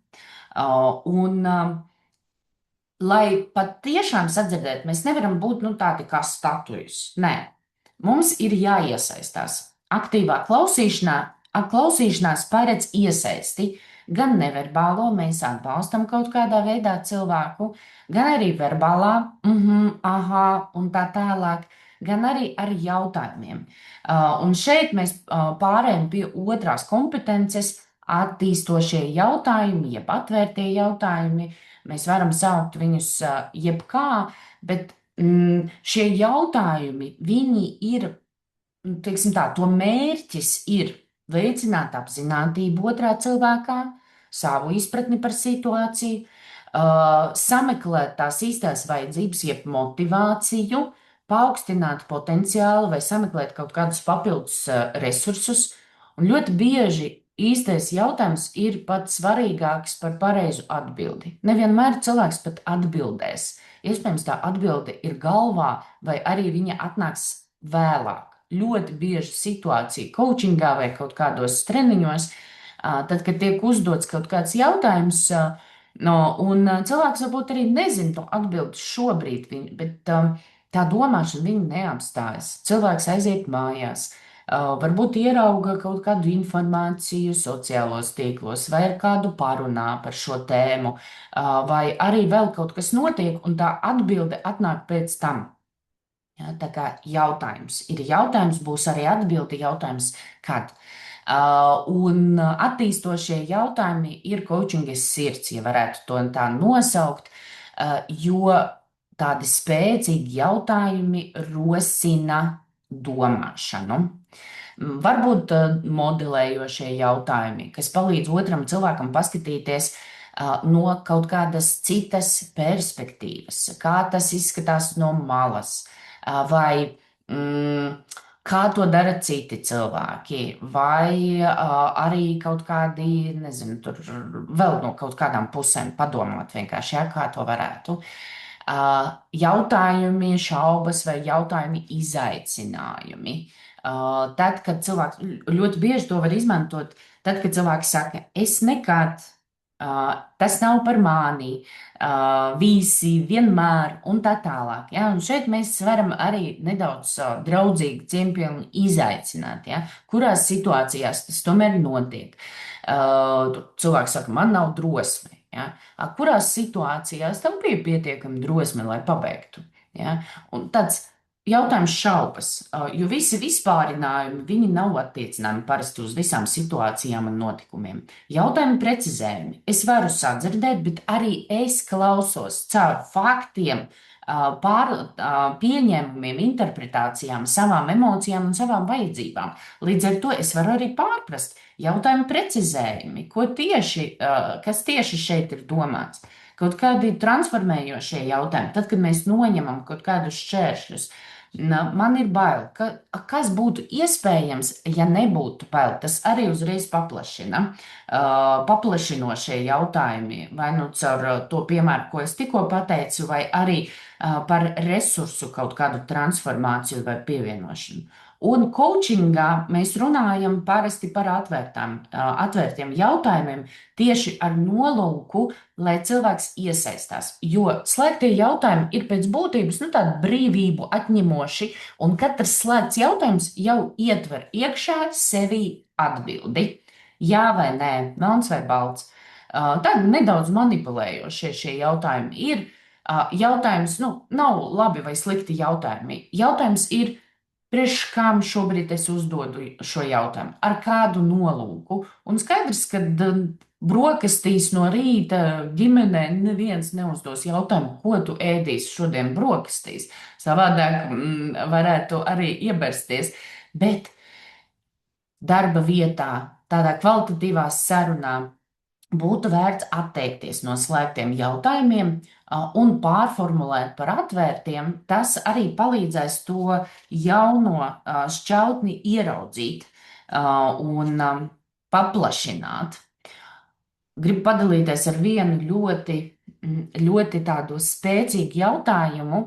Lai patiešām sadzirdētu, mēs nevaram būt tādi kā statujas. Nē, mums ir jāiesaistās. Aktīvā klausīšanās paredz iesaisti. Gan neverbālo, mēs atbalstam kaut kādā veidā cilvēku, gan arī verbālā, aha, un tā tālāk. Gan arī ar jautājumiem. Un šeit mēs pārējām pie otrās kompetences, attīstošie jautājumi, jeb atvērtie jautājumi. Mēs varam saukt viņus jebkā, bet šie jautājumi, viņi ir, teiksim tā, to mērķis ir veicināt apzinātību otrā cilvēkā, savu izpratni par situāciju, sameklēt tās īstās vajadzības, jeb motivāciju, paaugstināt potenciālu vai sameklēt kaut kādus papildus resursus. Un ļoti bieži īstais jautājums ir pat svarīgāks par pareizu atbildi. Nevienmēr cilvēks pat atbildēs. Iespējams, tā atbilde ir galvā, vai arī viņa atnāks vēlāk. Ļoti bieži situācija coachingā vai kaut kādos treniņos, tad, kad tiek uzdots kaut kāds jautājums, un cilvēks varbūt arī nezina to atbildi šobrīd, bet tā domāšana viņu neapstājas. Cilvēks aiziet mājās, varbūt ierauga kaut kādu informāciju sociālos tīklos, vai ar kādu parunā par šo tēmu, vai arī vēl kaut kas notiek, un tā atbilde atnāk pēc tam. Ja, tā kā jautājums ir jautājums, būs arī atbilde jautājums, kad. Un attīstošie jautājumi ir coachingas sirds, ja varētu to tā nosaukt, jo tādi spēcīgi jautājumi rosina domāšanu. Varbūt modelējošie jautājumi, kas palīdz otram cilvēkam paskatīties no kaut kādas citas perspektīvas, kā tas izskatās no malas, vai kā to dara citi cilvēki, vai arī kaut kādi, nezinu, tur vēl no kaut kādām pusēm padomāt vienkārši, kā to varētu. Jautājumi, šaubas vai jautājumi izaicinājumi. Tad, kad cilvēks, ļoti bieži to var izmantot, tad, kad cilvēks saka, es nekad, tas nav par mani, visi, vienmēr un tā tālāk. Ja? Un šeit mēs varam arī nedaudz draudzīgi, cieņpilni izaicināt, ja? Kurās situācijās tas tomēr notiek. Cilvēks saka, man nav drosme. Ja? Kurās situācijās tev bija pietiekami drosme, lai pabeigtu? Ja? Un tāds jautājums šaubas, jo visi vispārinājumi, viņi nav attiecināmi parasti uz visām situācijām un notikumiem. Jautājumi precizējumi. Es varu sadzirdēt, bet arī es klausos caur faktiem, pieņēmumiem, interpretācijām, savām emocijām un savām vajadzībām. Līdz ar to es varu arī pārprast jautājumu precizējumi, kas tieši šeit ir domāts. Kaut kādi transformējošie jautājumi, tad, kad mēs noņemam kaut kādus šķēršļus. Man ir bail, kas būtu iespējams, ja nebūtu bail. Tas arī uzreiz paplašinošie jautājumi, vai nu caur to piemēru, ko es tikko pateicu, vai arī par resursu kaut kādu transformāciju vai pievienošanu. Un coachingā mēs runājam parasti par atvērtiem jautājumiem tieši ar nolūku, lai cilvēks iesaistās. Jo slēgtie jautājumi ir pēc būtības tādu brīvību atņemoši, un katrs slēgts jautājums jau ietver iekšā sevī atbildi. Jā vai nē, melns vai balts. Tādi nedaudz manipulējošie šie jautājumi ir. Jautājums nav labi vai slikti jautājumi. Jautājums ir, priekš kam šobrīd es uzdodu šo jautājumu, ar kādu nolūku. Un skaidrs, ka brokastīs no rīta ģimenē neviens neuzdos jautājumu, ko tu ēdīsi šodien brokastīs. Savādāk varētu arī iebersties. Bet darba vietā, tādā kvalitatīvā sarunā, būtu vērts atteikties no slēgtiem jautājumiem un pārformulēt par atvērtiem. Tas arī palīdzēs to jauno šķautni ieraudzīt un paplašināt. Gribu padalīties ar vienu ļoti tādu spēcīgu jautājumu.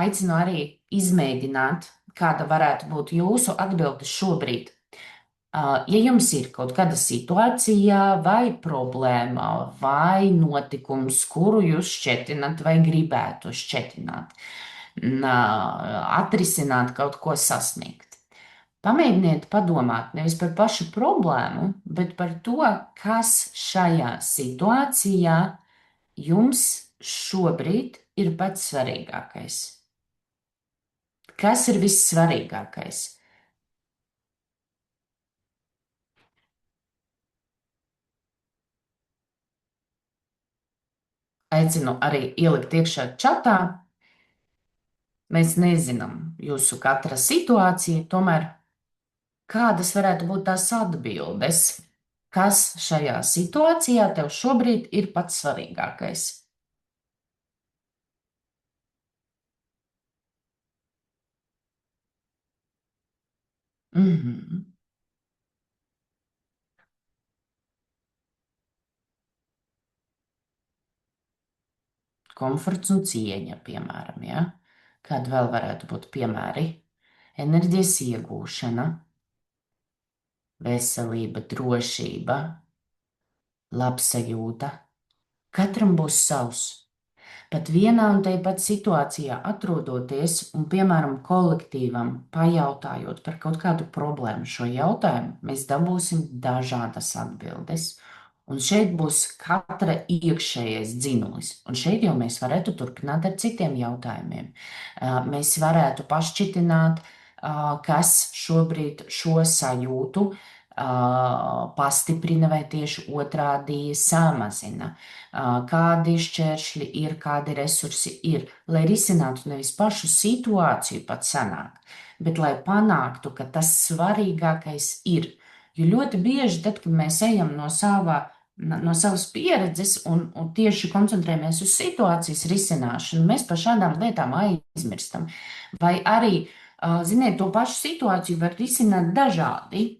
Aicinu arī izmēģināt, kāda varētu būt jūsu atbilde šobrīd. Ja jums ir kaut kāda situācija vai problēma vai notikums, kuru jūs šķetināt vai gribētu šķetināt, atrisināt, kaut ko sasniegt, pamēģiniet padomāt nevis par pašu problēmu, bet par to, kas šajā situācijā jums šobrīd ir pats svarīgākais. Kas ir vissvarīgākais? Aicinu arī ielikt iekšā čatā. Mēs nezinām jūsu katra situāciju, tomēr kādas varētu būt tās atbildes? Kas šajā situācijā tev šobrīd ir pats svarīgākais? Komforts un cieņa, piemēram, ja? Kādi vēl varētu būt piemēri? Enerģijas iegūšana, veselība, drošība, labsajūta. Katram būs savs. Pat vienā un tajā pat situācijā atrodoties un, piemēram, kolektīvam pajautājot par kaut kādu problēmu šo jautājumu, mēs dabūsim dažādas atbildes. Un šeit būs katra iekšējais dzinulis. Un šeit jau mēs varētu turpināt ar citiem jautājumiem. Mēs varētu pašķitināt, kas šobrīd šo sajūtu pastiprina vai tieši otrādi samazina. Kādi šķēršļi ir, kādi resursi ir, lai risinātu nevis pašu situāciju pat sanāk, bet lai panāktu, ka tas svarīgākais ir. Jo ļoti bieži, tad, kad mēs ejam no savas pieredzes un tieši koncentrējamies uz situācijas risināšanu, mēs par šādām lietām aizmirstam. Vai arī, ziniet, to pašu situāciju var risināt dažādi.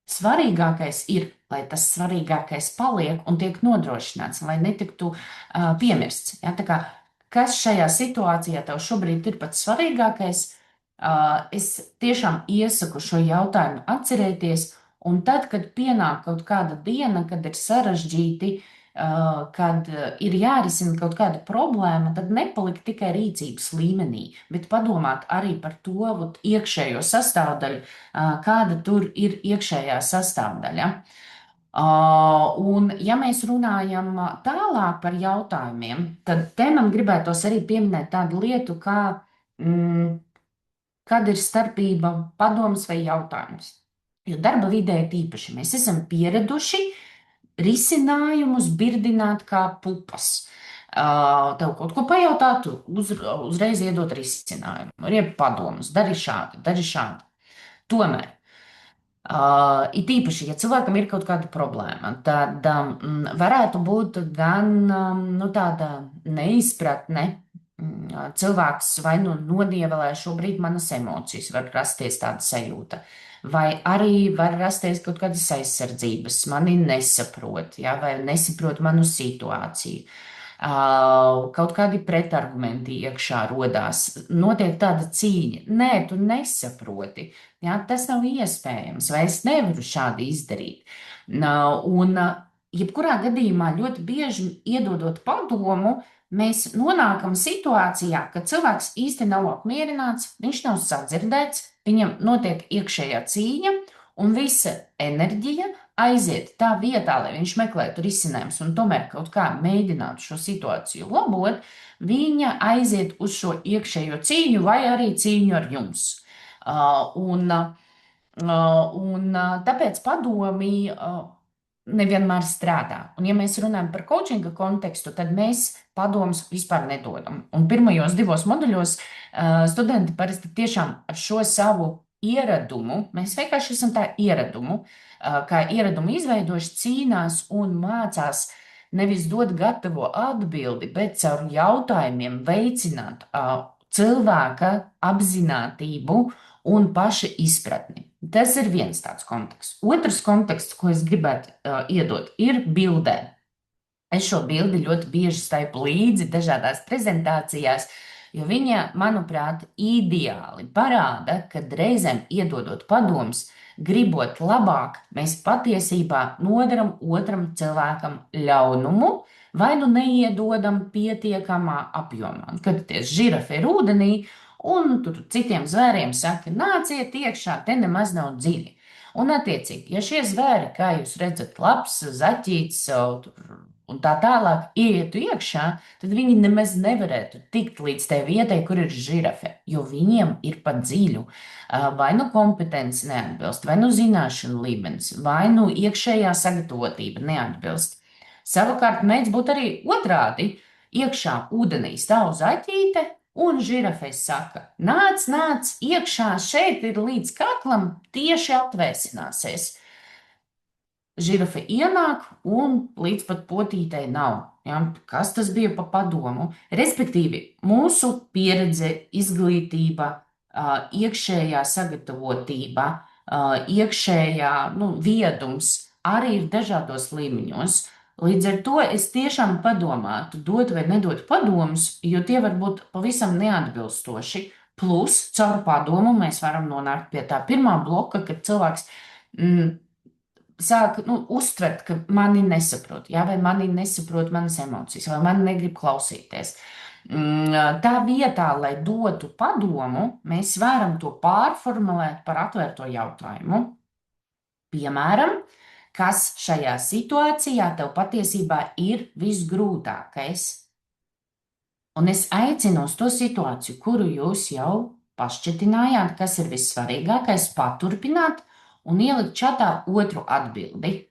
Svarīgākais ir, lai tas svarīgākais paliek un tiek nodrošināts, lai netiktu piemirsts. Ja? Tā kā, kas šajā situācijā tev šobrīd ir pats svarīgākais, es tiešām iesaku šo jautājumu atcerēties. Un tad, kad pienāk kaut kāda diena, kad ir sarežģīti, kad ir jārisina kaut kāda problēma, tad nepalikt tikai rīcības līmenī, bet padomāt arī par to iekšējo sastāvdaļu, kāda tur ir iekšējā sastāvdaļa. Un, ja mēs runājam tālāk par jautājumiem, tad te man gribētos arī pieminēt tādu lietu, kā mm, kad ir starpība padoms vai jautājums. Jo darba vidē tīpaši mēs esam pieraduši risinājumus birdināt kā pupas. Tev kaut ko pajautā, tu uzreiz iedod risinājumu, ir padomus, dari šādi, dari šādi. Tomēr it īpaši, ja cilvēkam ir kaut kāda problēma, tad varētu būt gan tāda neizpratne. Cilvēks vai nu nodievelē šobrīd manas emocijas, var rasties tāda sajūta, vai arī var rasties kaut kādas aizsardzības, mani nesaprot, ja, vai nesaprot manu situāciju. Kaut kādi pretargumenti iekšā rodās. Notiek tāda cīņa. Nē, tu nesaproti. Ja, tas nav iespējams, vai es nevaru šādi izdarīt. Un, jebkurā gadījumā, ļoti bieži iedodot padomu, mēs nonākam situācijā, ka cilvēks īsti nav apmierināts, viņš nav sadzirdēts, viņam notiek iekšējā cīņa, un visa enerģija aiziet tā vietā, lai viņš meklētu risinājumus un tomēr kaut kā mēģinātu šo situāciju labot, viņa aiziet uz šo iekšējo cīņu vai arī cīņu ar jums. Tāpēc padomi nevienmēr strādā. Un, ja mēs runājam par coachinga kontekstu, tad mēs padomus vispār nedodam. Un pirmajos divos moduļos studenti parasti tiešām ar šo savu ieradumu, mēs vienkārši esam tā ieradumu, kā ieradumu izveidojuši, cīnās un mācās nevis dot gatavo atbildi, bet caur jautājumiem veicināt cilvēka apzinātību un paša izpratni. Tas ir viens tāds konteksts. Otrs konteksts, ko es gribētu iedot, ir bildē. Es šo bildi ļoti bieži staipu līdzi dažādās prezentācijās, jo viņa, manuprāt, ideāli parāda, ka reizēm iedodot padomus, gribot labāk, mēs patiesībā nodaram otram cilvēkam ļaunumu vai nu neiedodam pietiekamā apjomā. Skatāties, žirafe ir ūdenī, un tur citiem zvēriem saka, nāciet iekšā, te nemaz nav dziļi. Un, attiecīgi, ja šie zvēri, kā jūs redzat, labs, zaķīts, un tā tālāk ietu iekšā, tad viņi nemaz nevarētu tikt līdz tai vietai, kur ir žirafe, jo viņiem ir pa dziļu. Vai nu kompetence neatbilst, vai nu zināšanu līmenis, vai nu iekšējā sagatavotība neatbilst. Savukārt mēdz būt arī otrādi. Iekšā ūdenī stāv zaķīte, un žirafei saka, nāc, nāc, iekšā šeit ir līdz kaklam, tieši atvēsināsies. Žirafe ienāk un līdz pat potītei nav. Ja? Kas tas bija pa padomu? Respektīvi, mūsu pieredze, izglītība, iekšējā sagatavotība, iekšējā viedums arī ir dažādos līmeņos. Līdz ar to es tiešām padomātu, dot vai nedot padomus, jo tie var būt pavisam neatbilstoši. Plus, caur padomu mēs varam nonākt pie tā pirmā bloka, kad cilvēks sāk uztvert, ka mani nesaprot, ja? Vai mani nesaprot manas emocijas, vai mani negrib klausīties. Tā vietā, lai dotu padomu, mēs varam to pārformulēt par atvērto jautājumu. Piemēram, kas šajā situācijā tev patiesībā ir visgrūtākais? Un es aicinu uz to situāciju, kuru jūs jau pašķetinājāt, kas ir vissvarīgākais, paturpināt un ielikt čatā otru atbildi.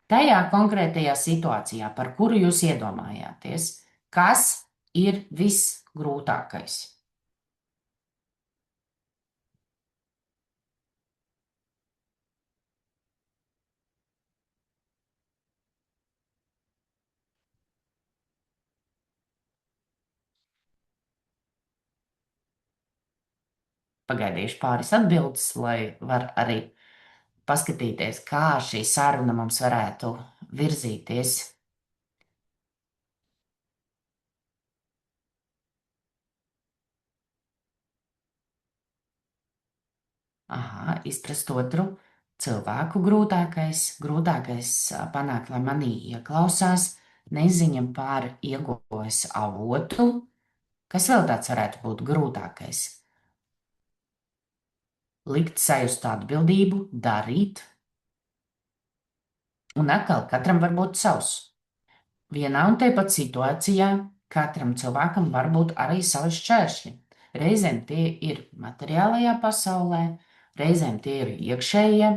Tajā konkrētajā situācijā, par kuru jūs iedomājāties, kas ir visgrūtākais? Pagaidīšu pāris atbildes, lai var arī paskatīties, kā šī saruna mums varētu virzīties. Aha, izprast otru cilvēku grūtākais panākt, lai manī ieklausās, neziņa par ieguves avotu. Kas vēl tāds varētu būt grūtākais? Likt sajust atbildību, darīt. Un atkal katram var būt savs. Vienā un te pat situācijā katram cilvēkam var būt arī savi šķēršļi. Reizēm tie ir materiālajā pasaulē, reizēm tie ir iekšējie.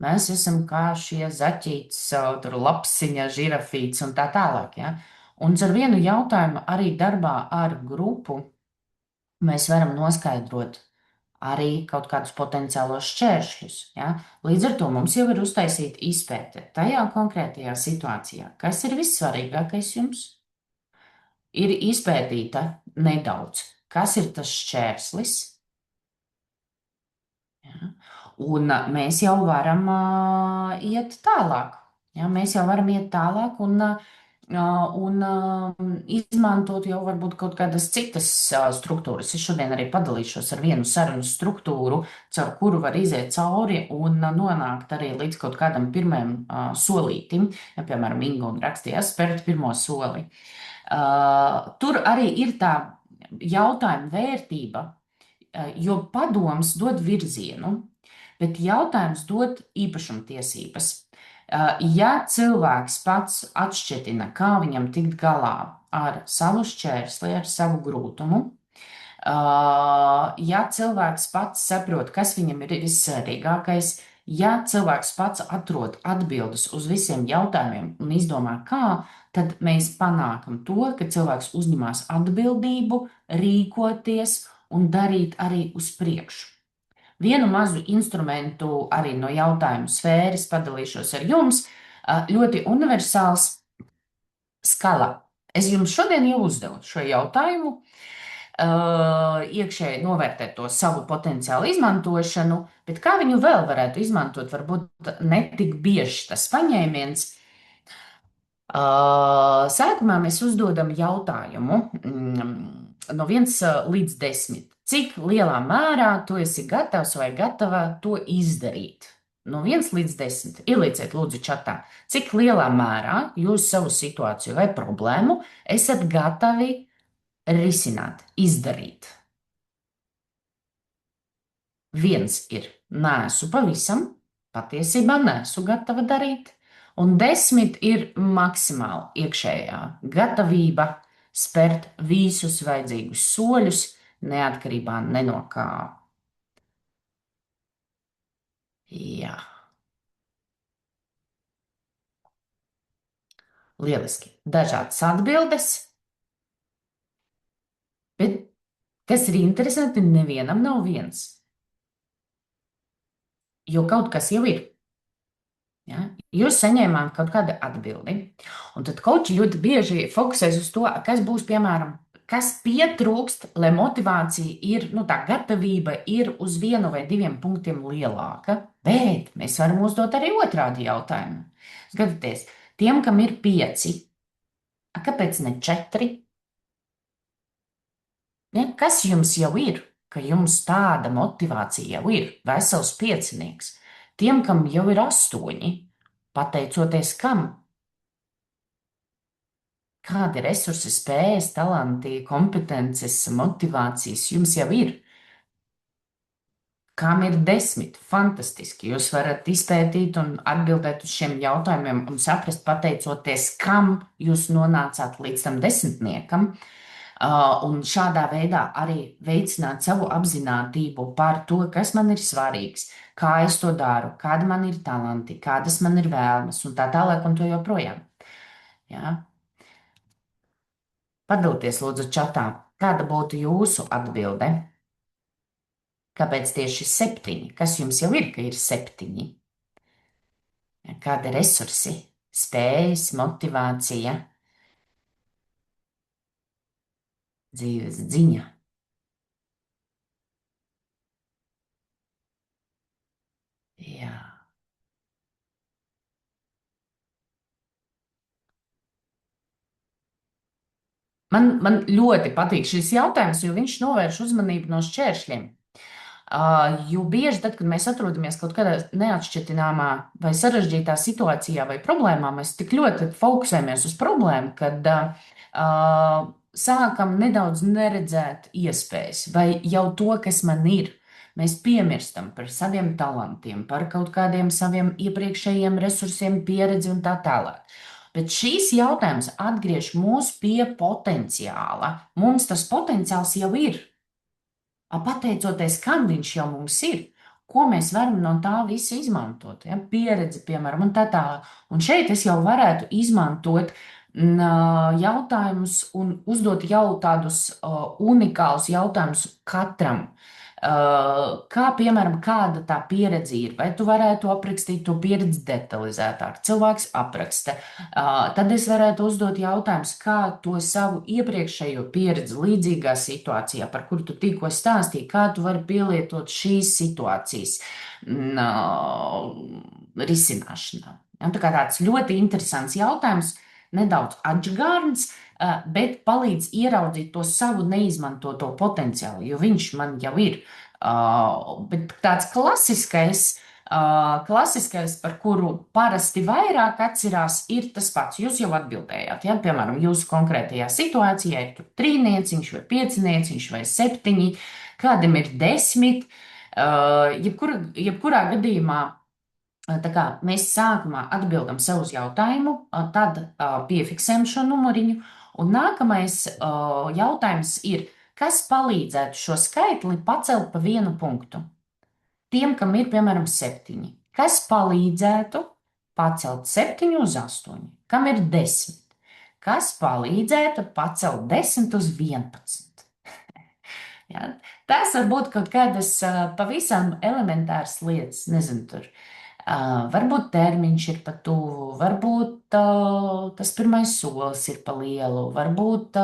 Mēs esam kā šie zaķītes, tur lapsiņa, žirafīts un tā tālāk. Ja? Un ar vienu jautājumu arī darbā ar grupu mēs varam noskaidrot arī kaut kādus potenciālos šķēršļus. Ja? Līdz ar to mums jau ir uztaisīta izpēte tajā konkrētajā situācijā, kas ir vissvarīgākais jums. Ir izpētīta nedaudz, kas ir tas šķērslis. Ja? Un mēs jau varam iet tālāk. Ja? Mēs jau varam iet tālāk un izmantot jau varbūt kaut kādas citas struktūras. Es šodien arī padalīšos ar vienu sarunu struktūru, caur kuru var iziet cauri un nonākt arī līdz kaut kādam pirmajam solītim. Ja, piemēram, Inga un rakstīja, spērt pirmo soli. Tur arī ir tā jautājuma vērtība, jo padoms dod virzienu, bet jautājums dod īpašumtiesības. Ja cilvēks pats atšķetina, kā viņam tikt galā ar savu šķērsli, ar savu grūtumu, ja cilvēks pats saprot, kas viņam ir vissvarīgākais, ja cilvēks pats atrod atbildes uz visiem jautājumiem un izdomā, kā, tad mēs panākam to, ka cilvēks uzņemās atbildību, rīkoties un darīt arī uz priekšu. Vienu mazu instrumentu arī no jautājumu sfēras padalīšos ar jums. Ļoti universāls skala. Es jums šodien jau uzdevu šo jautājumu. Iekšēji novērtēt to savu potenciālu izmantošanu, bet kā viņu vēl varētu izmantot, varbūt ne tik bieži tas paņēmiens. Sākumā mēs uzdodam jautājumu no 1 līdz 10. Cik lielā mērā tu esi gatavs vai gatava to izdarīt? No 1 līdz 10. Ielieciet lūdzu čatā, cik lielā mērā jūs savu situāciju vai problēmu esat gatavi risināt, izdarīt. 1 ir nesu pavisam, patiesībā nesu gatava darīt. Un 10 ir maksimāli iekšējā gatavība spērt visus vajadzīgus soļus, neatkarībā ne no kā. Jā. Lieliski. Dažādas atbildes, bet kas ir interesanti, nevienam nav viens. Jo kaut kas jau ir. Ja? Jūs saņēmāt kaut kādu atbildi, un tad koči ļoti bieži fokusēs uz to, kas būs, piemēram, kas pietrūkst, lai motivācija ir, tā gatavība ir uz 1 vai 2 punktiem lielāka. Bet mēs varam uzdot arī otrādi jautājumu. Skatieties, tiem, kam ir 5, kāpēc ne 4? Ja? Kas jums jau ir, ka jums tāda motivācija jau ir, vesels 5? Tiem, kam jau ir 8, pateicoties kam? Kādi resursi, spējas, talanti, kompetences, motivācijas jums jau ir? Kam ir 10? Fantastiski. Jūs varat izpētīt un atbildēt uz šiem jautājumiem un saprast, pateicoties kam jūs nonācāt līdz tam 10. Un šādā veidā arī veicināt savu apzinātību par to, kas man ir svarīgs, kā es to daru, kādi man ir talanti, kādas man ir vēlmes un tā tālāk un to joprojām. Ja? Padalieties lūdzu čatā, kāda būtu jūsu atbilde? Kāpēc tieši 7? Kas jums jau ir, ka ir 7? Ja, kādi resursi, spējas, motivācija, dzīves ziņa? Jā. Man ļoti patīk šis jautājums, jo viņš novērš uzmanību no šķēršļiem. Jo bieži, tad, kad mēs atrodamies kaut kādā neatšķetināmā vai sarežģītā situācijā vai problēmā, mēs tik ļoti fokusējamies uz problēmu, kad sākam nedaudz neredzēt iespējas vai jau to, kas man ir. mēs piemirstam par saviem talantiem, par kaut kādiem saviem iepriekšējiem resursiem, pieredzi un tā tālāk. Bet šīs jautājums atgriež mūs pie potenciāla. Mums tas potenciāls jau ir. Pateicoties, kam viņš jau mums ir, ko mēs varam no tā visa izmantot, ja? Pieredzi, piemēram, un tā tālāk. Un šeit es jau varētu izmantot jautājumus un uzdot jau tādus unikālus jautājumus katram. Kā, piemēram, kāda tā pieredze ir? Vai tu varētu aprakstīt to pieredzi detalizētāk? Cilvēks apraksta. Tad es varētu uzdot jautājumus, kā to savu iepriekšējo pieredzi līdzīgā situācijā, par kuru tu tikko stāstīji, kā tu vari pielietot šīs situācijas risināšanā. Ja, tā kā tāds ļoti interesants jautājums, nedaudz atžgārns, bet palīdz ieraudzīt to savu neizmantoto potenciālu, jo viņš man jau ir. Bet tāds klasiskais, par kuru parasti vairāk atcerās, ir tas pats. Jūs jau atbildējāt, ja? Piemēram, jūsu konkrētajā situācijā ir tur trīnieciņš vai piecinieciņš vai septiņi, kādam ir 10. Jebkurā gadījumā. Tā kā mēs sākumā atbildam sev uz jautājumu, tad piefiksējam šo numuriņu, un nākamais jautājums ir, kas palīdzētu šo skaitli pacelt pa vienu punktu? Tiem, kam ir, piemēram, 7. Kas palīdzētu pacelt 7 uz 8? Kam ir 10? Kas palīdzētu pacelt 10 uz 11? Ja? Tas var būt kaut kādas pavisam elementāras lietas, nezinu, tur. Varbūt termiņš ir pa tuvu, varbūt tas pirmais solis ir pa lielu, varbūt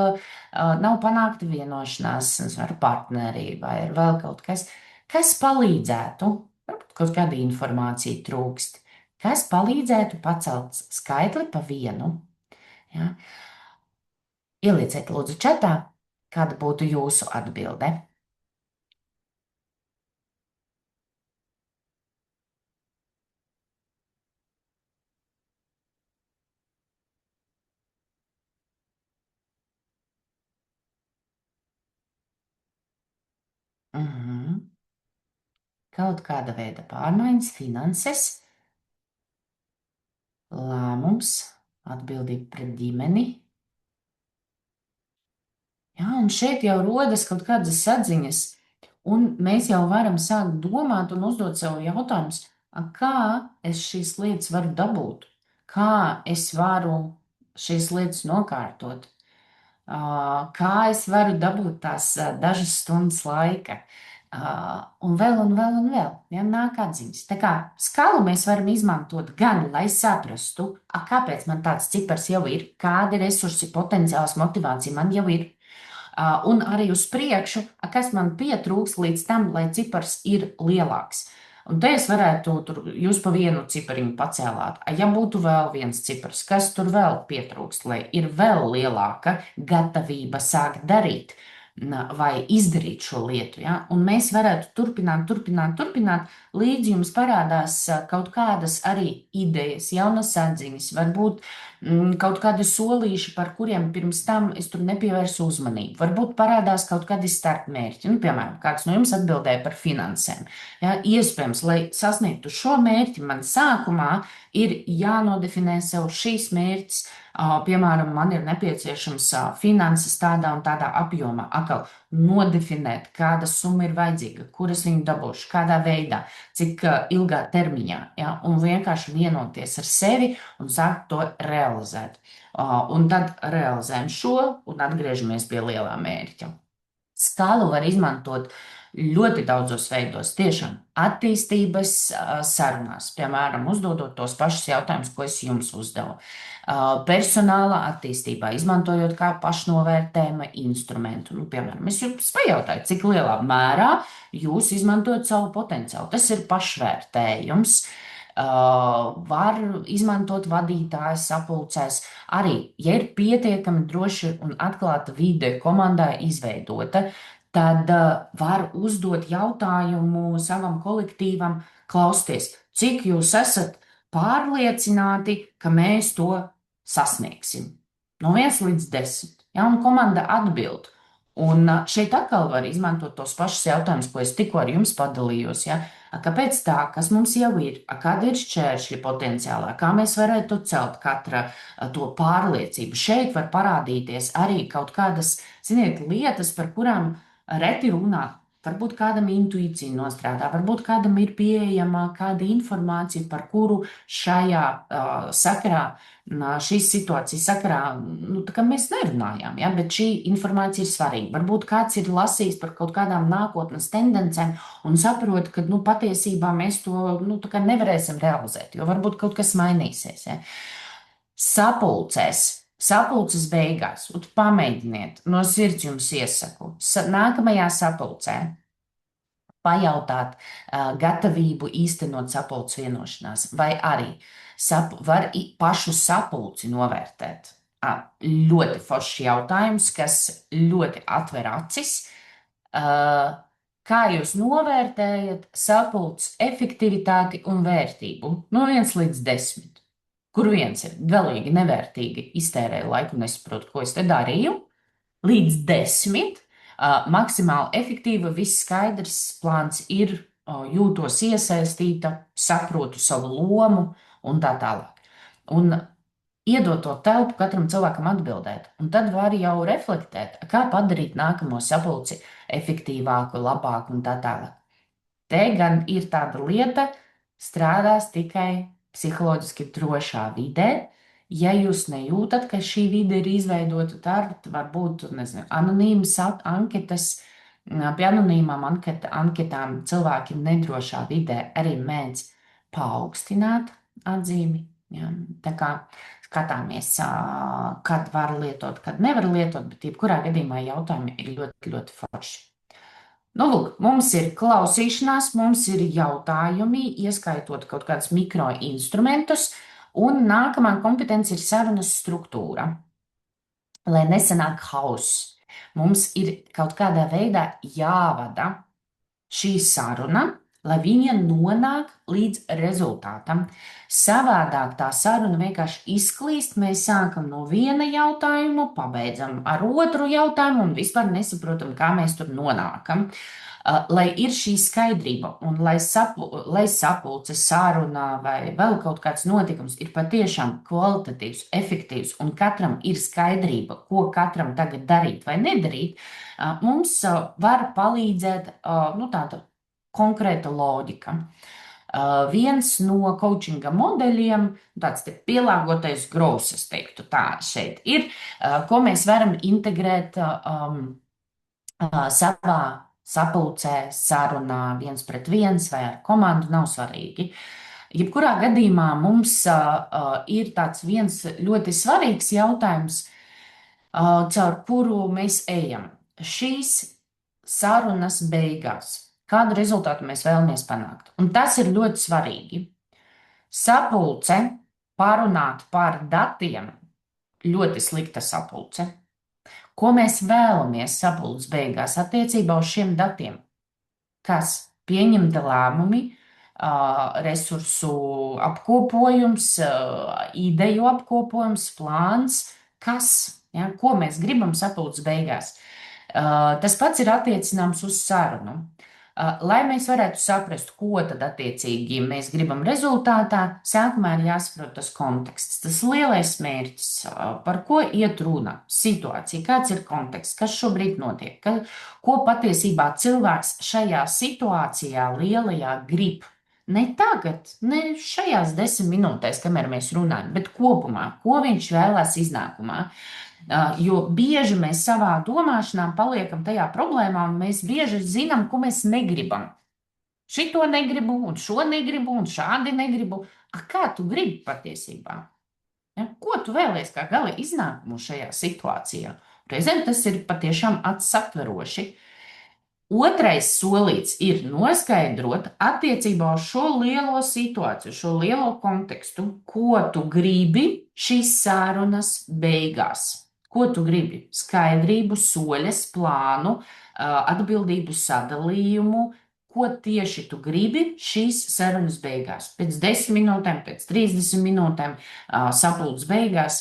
nav panākta vienošanās ar partneri vai ir vēl kaut kas, kas palīdzētu, varbūt kaut kāda informācija trūkst, kas palīdzētu pacelt skaitli pa vienu. Ja? Ielieciet lūdzu čatā, kāda būtu jūsu atbilde. Kaut kāda veida pārmaiņas, finanses, lēmums, atbildība pret ģimeni. Jā, un šeit jau rodas kaut kādas saziņas, un mēs jau varam sākt domāt un uzdot sev jautājumus, kā es šīs lietas varu dabūt, kā es varu šīs lietas nokārtot, kā es varu dabūt tās dažas stundas laika. Un vēl, un vēl, un vēl, ja nāk atziņas. Tā kā skalu mēs varam izmantot gan, lai saprastu, kāpēc man tāds cipars jau ir, kādi resursi, potenciāls, motivācija man jau ir, un arī uz priekšu, kas man pietrūks līdz tam, lai cipars ir lielāks. Un te es varētu, jūs pa vienu cipariņu pacēlāt. Ja būtu vēl viens cipars, kas tur vēl pietrūkst, lai ir vēl lielāka gatavība sākt darīt vai izdarīt šo lietu. Ja? Un mēs varētu turpināt, līdz jums parādās kaut kādas arī idejas, jaunas atziņas, varbūt kaut kādi solīši, par kuriem pirms tam es tur nepievērsu uzmanību. Varbūt parādās kaut kādi starpmērķi. Piemēram, kāds no jums atbildēja par finansēm. Ja? Iespējams, lai sasniegtu šo mērķi, man sākumā ir jānodefinē sev šīs mērķis. Piemēram, man ir nepieciešams finanses tādā un tādā apjomā. Atkal nodefinēt, kāda summa ir vajadzīga, kuras viņu dabūšu, kādā veidā, cik ilgā termiņā. Ja? Un vienkārši vienoties ar sevi un sākt to realizēt. Un tad realizējam šo un atgriežamies pie lielā mērķa. Skalu var izmantot ļoti daudzos veidos, tiešām attīstības sarunās, piemēram, uzdodot tos pašus jautājumus, ko es jums uzdevu. Personālā attīstībā, izmantojot kā pašnovērtējuma instrumentu. Piemēram, es jums pajautāju, cik lielā mērā jūs izmantojat savu potenciālu. Tas ir pašvērtējums. Var izmantot vadītājas sapulcēs. Arī, ja ir pietiekami droši un atklāta vide komandai izveidota, tad var uzdot jautājumu savam kolektīvam, klausties, cik jūs esat pārliecināti, ka mēs to sasniegsim. No 1 līdz 10. Ja, un komanda atbild. Un šeit atkal var izmantot tos pašus jautājumus, ko es tikko ar jums padalījos. Ja? Kāpēc tā, kas mums jau ir, kāda ir šķēršļi potenciālā, kā mēs varētu celt katra to pārliecību. Šeit var parādīties arī kaut kādas, ziniet, lietas, par kurām reti runā. Varbūt kādam intuīcija nostrādā, varbūt kādam ir pieejama kāda informācija, par kuru šajā sakarā, šīs situācijas sakarā, tā kā mēs nerunājām, ja, bet šī informācija ir svarīga. Varbūt kāds ir lasījis par kaut kādām nākotnes tendencēm un saprot, ka, patiesībā mēs to, tā kā nevarēsim realizēt, jo varbūt kaut kas mainīsies, ja. Sapulces beigās, un pamēģiniet, no sirds jums iesaku, nākamajā sapulcē pajautāt gatavību īstenot sapulces vienošanās, vai arī var pašu sapulci novērtēt. Ļoti foršs jautājums, kas ļoti atver acis. Kā jūs novērtējat sapulces efektivitāti un vērtību? No 1 līdz 10. Kur viens ir galīgi nevērtīgi, iztērēju laiku, nesaprotu, ko es te darīju, līdz 10. Maksimāli efektīva, viss skaidrs, plāns ir, jūtos iesaistīta, saprotu savu lomu un tā tālāk. Un iedot to telpu katram cilvēkam atbildēt, un tad var jau reflektēt, kā padarīt nākamo sapulci efektīvāku, labāku un tā tālāk. Te gan ir tāda lieta, strādās tikai psiholoģiski drošā vidē. Ja jūs nejūtat, ka šī vide ir izveidota, tad varbūt, nezinu, anonīmas anketas, pie anonīmām anketām cilvēki nedrošā vidē arī mēdz paaugstināt atzīmi. Ja? Tā kā skatāmies, kad var lietot, kad nevar lietot, bet jebkurā gadījumā jautājumi ir ļoti, ļoti forši. Lūk, mums ir klausīšanās, mums ir jautājumi, ieskaitot kaut kādus mikroinstrumentus, un nākamā kompetence ir sarunas struktūra. Lai nesanāk hauss, mums ir kaut kādā veidā jāvada šī saruna, lai viņa nonāk līdz rezultātam. Savādāk tā saruna vienkārši izklīst, mēs sākam no viena jautājuma, pabeidzam ar otru jautājumu un vispār nesaprotam, kā mēs tur nonākam. Lai ir šī skaidrība un lai sapulce, sarunā vai vēl kaut kāds notikums ir patiešām kvalitatīvs, efektīvs un katram ir skaidrība, ko katram tagad darīt vai nedarīt, mums var palīdzēt tāda konkrēta loģika. Viens no coachinga modeļiem, tāds te pielāgotais growth, es teiktu, tā šeit ir, ko mēs varam integrēt savā sapulcē, sarunā 1 pret 1 vai ar komandu, nav svarīgi. Jebkurā gadījumā mums ir tāds viens ļoti svarīgs jautājums, caur kuru mēs ejam. Šīs sarunas beigās. Kādu rezultātu mēs vēlamies panākt? Un tas ir ļoti svarīgi. Sapulce, parunāt par datiem, ļoti slikta sapulce. Ko mēs vēlamies sapulces beigās attiecībā uz šiem datiem? Kas? Pieņemta lēmumi, resursu apkopojums, ideju apkopojums, plāns. Kas? Ja? Ko mēs gribam sapulces beigās? Tas pats ir attiecināms uz sarunu. Lai mēs varētu saprast, ko tad attiecīgi mēs gribam rezultātā, sākumā ir jāsaprot tas konteksts, tas lielais mērķis, par ko iet runa, situācija, kāds ir konteksts, kas šobrīd notiek, ko patiesībā cilvēks šajā situācijā lielajā grib. Ne tagad, ne šajās 10 minūtēs, kamēr mēs runājam, bet kopumā, ko viņš vēlās iznākumā. Jo bieži mēs savā domāšanā paliekam tajā problēmā, un mēs bieži zinām, ko mēs negribam. Šito negribu, un šo negribu, un šādi negribu. Kā tu gribi patiesībā? Ja? Ko tu vēlies kā gala iznākumu šajā situācijā? Reizēm tas ir patiešām atsatveroši. Otrais solīts ir noskaidrot attiecībā uz šo lielo situāciju, šo lielo kontekstu, ko tu gribi šīs sarunas beigās. Ko tu gribi? Skaidrību, soļus, plānu, atbildību sadalījumu. Ko tieši tu gribi šīs sarunas beigās? Pēc 10 minūtēm, pēc 30 minūtēm, sapulces beigās.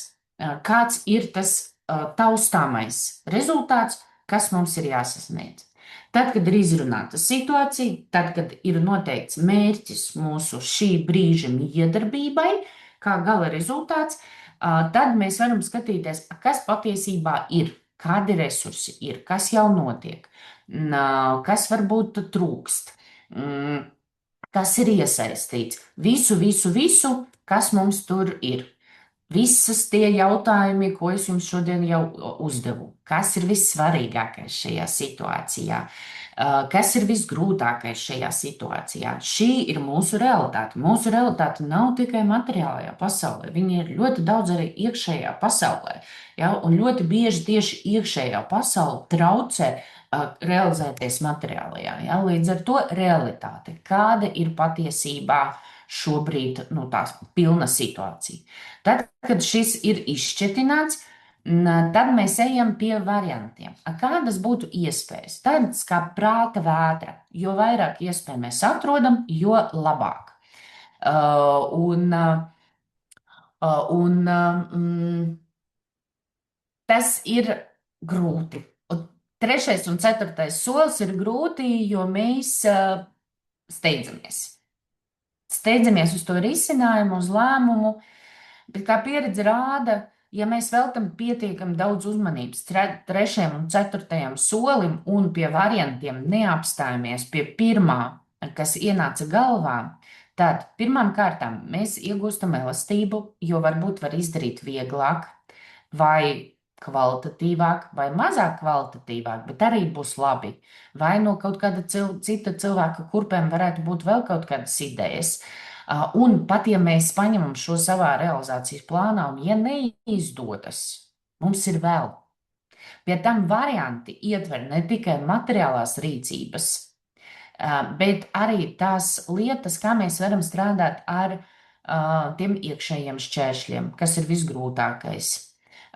Kāds ir tas taustāmais rezultāts, kas mums ir jāsasniedz. Tad, kad ir izrunāta situācija, tad, kad ir noteikts mērķis mūsu šī brīža miedarbībai, kā gala rezultāts, tad mēs varam skatīties, kas patiesībā ir, kādi resursi ir, kas jau notiek, kas varbūt trūkst, kas ir iesaistīts. Visu, kas mums tur ir. Visas tie jautājumi, ko es jums šodien jau uzdevu. Kas ir vissvarīgākais šajā situācijā? Kas ir visgrūtākais šajā situācijā? Šī ir mūsu realitāte. Mūsu realitāte nav tikai materiālajā pasaulē. Viņa ir ļoti daudz arī iekšējā pasaulē. Ja? Un ļoti bieži tieši iekšējā pasaule traucē realizēties materiālajā. Ja? Līdz ar to realitāte. Kāda ir patiesībā šobrīd tā pilna situācija? Tad, kad šis ir izšķetināts, tad mēs ejam pie variantiem. Kādas būtu iespējas? Tādas kā prāta vētra. Jo vairāk iespēju mēs atrodam, jo labāk. Tas ir grūti. Un trešais un ceturtais solis ir grūti, jo mēs steidzamies. Steidzamies uz to risinājumu, uz lēmumu, bet kā pieredze rāda, ja mēs veltam pietiekami daudz uzmanības trešajam un ceturtajam solim un pie variantiem neapstājamies pie pirmā, kas ienāca galvā, tad pirmām kārtām mēs iegūstam elastību, jo varbūt var izdarīt vieglāk vai kvalitatīvāk vai mazāk kvalitatīvāk, bet arī būs labi. Vai no kaut kāda cita cilvēka kurpēm varētu būt vēl kaut kādas idejas. Un pat ja mēs paņemam šo savā realizācijas plānā, un ja neizdodas, mums ir vēl. Pie tam varianti ietver ne tikai materiālās rīcības, bet arī tās lietas, kā mēs varam strādāt ar tiem iekšējiem šķēršļiem, kas ir visgrūtākais.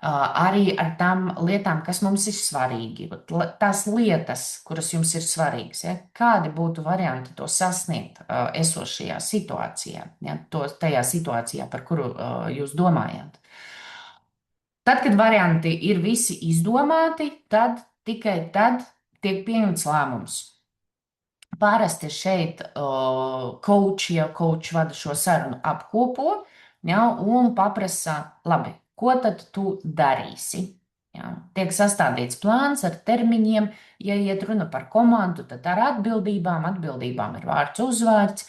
Arī ar tām lietām, kas mums ir svarīgi, tās lietas, kuras jums ir svarīgas, ja? Kādi būtu varianti to sasniegt esošajā situācijā, ja? Tajā situācijā, par kuru jūs domājat. Tad, kad varianti ir visi izdomāti, tikai tad tiek pieņemts lēmums. Parasti šeit coach vada šo sarunu apkopo, ja, un paprasa, labi, ko tad tu darīsi? Ja, tiek sastādīts plāns ar termiņiem, ja iet runa par komandu, tad ar atbildībām ir vārds uzvārds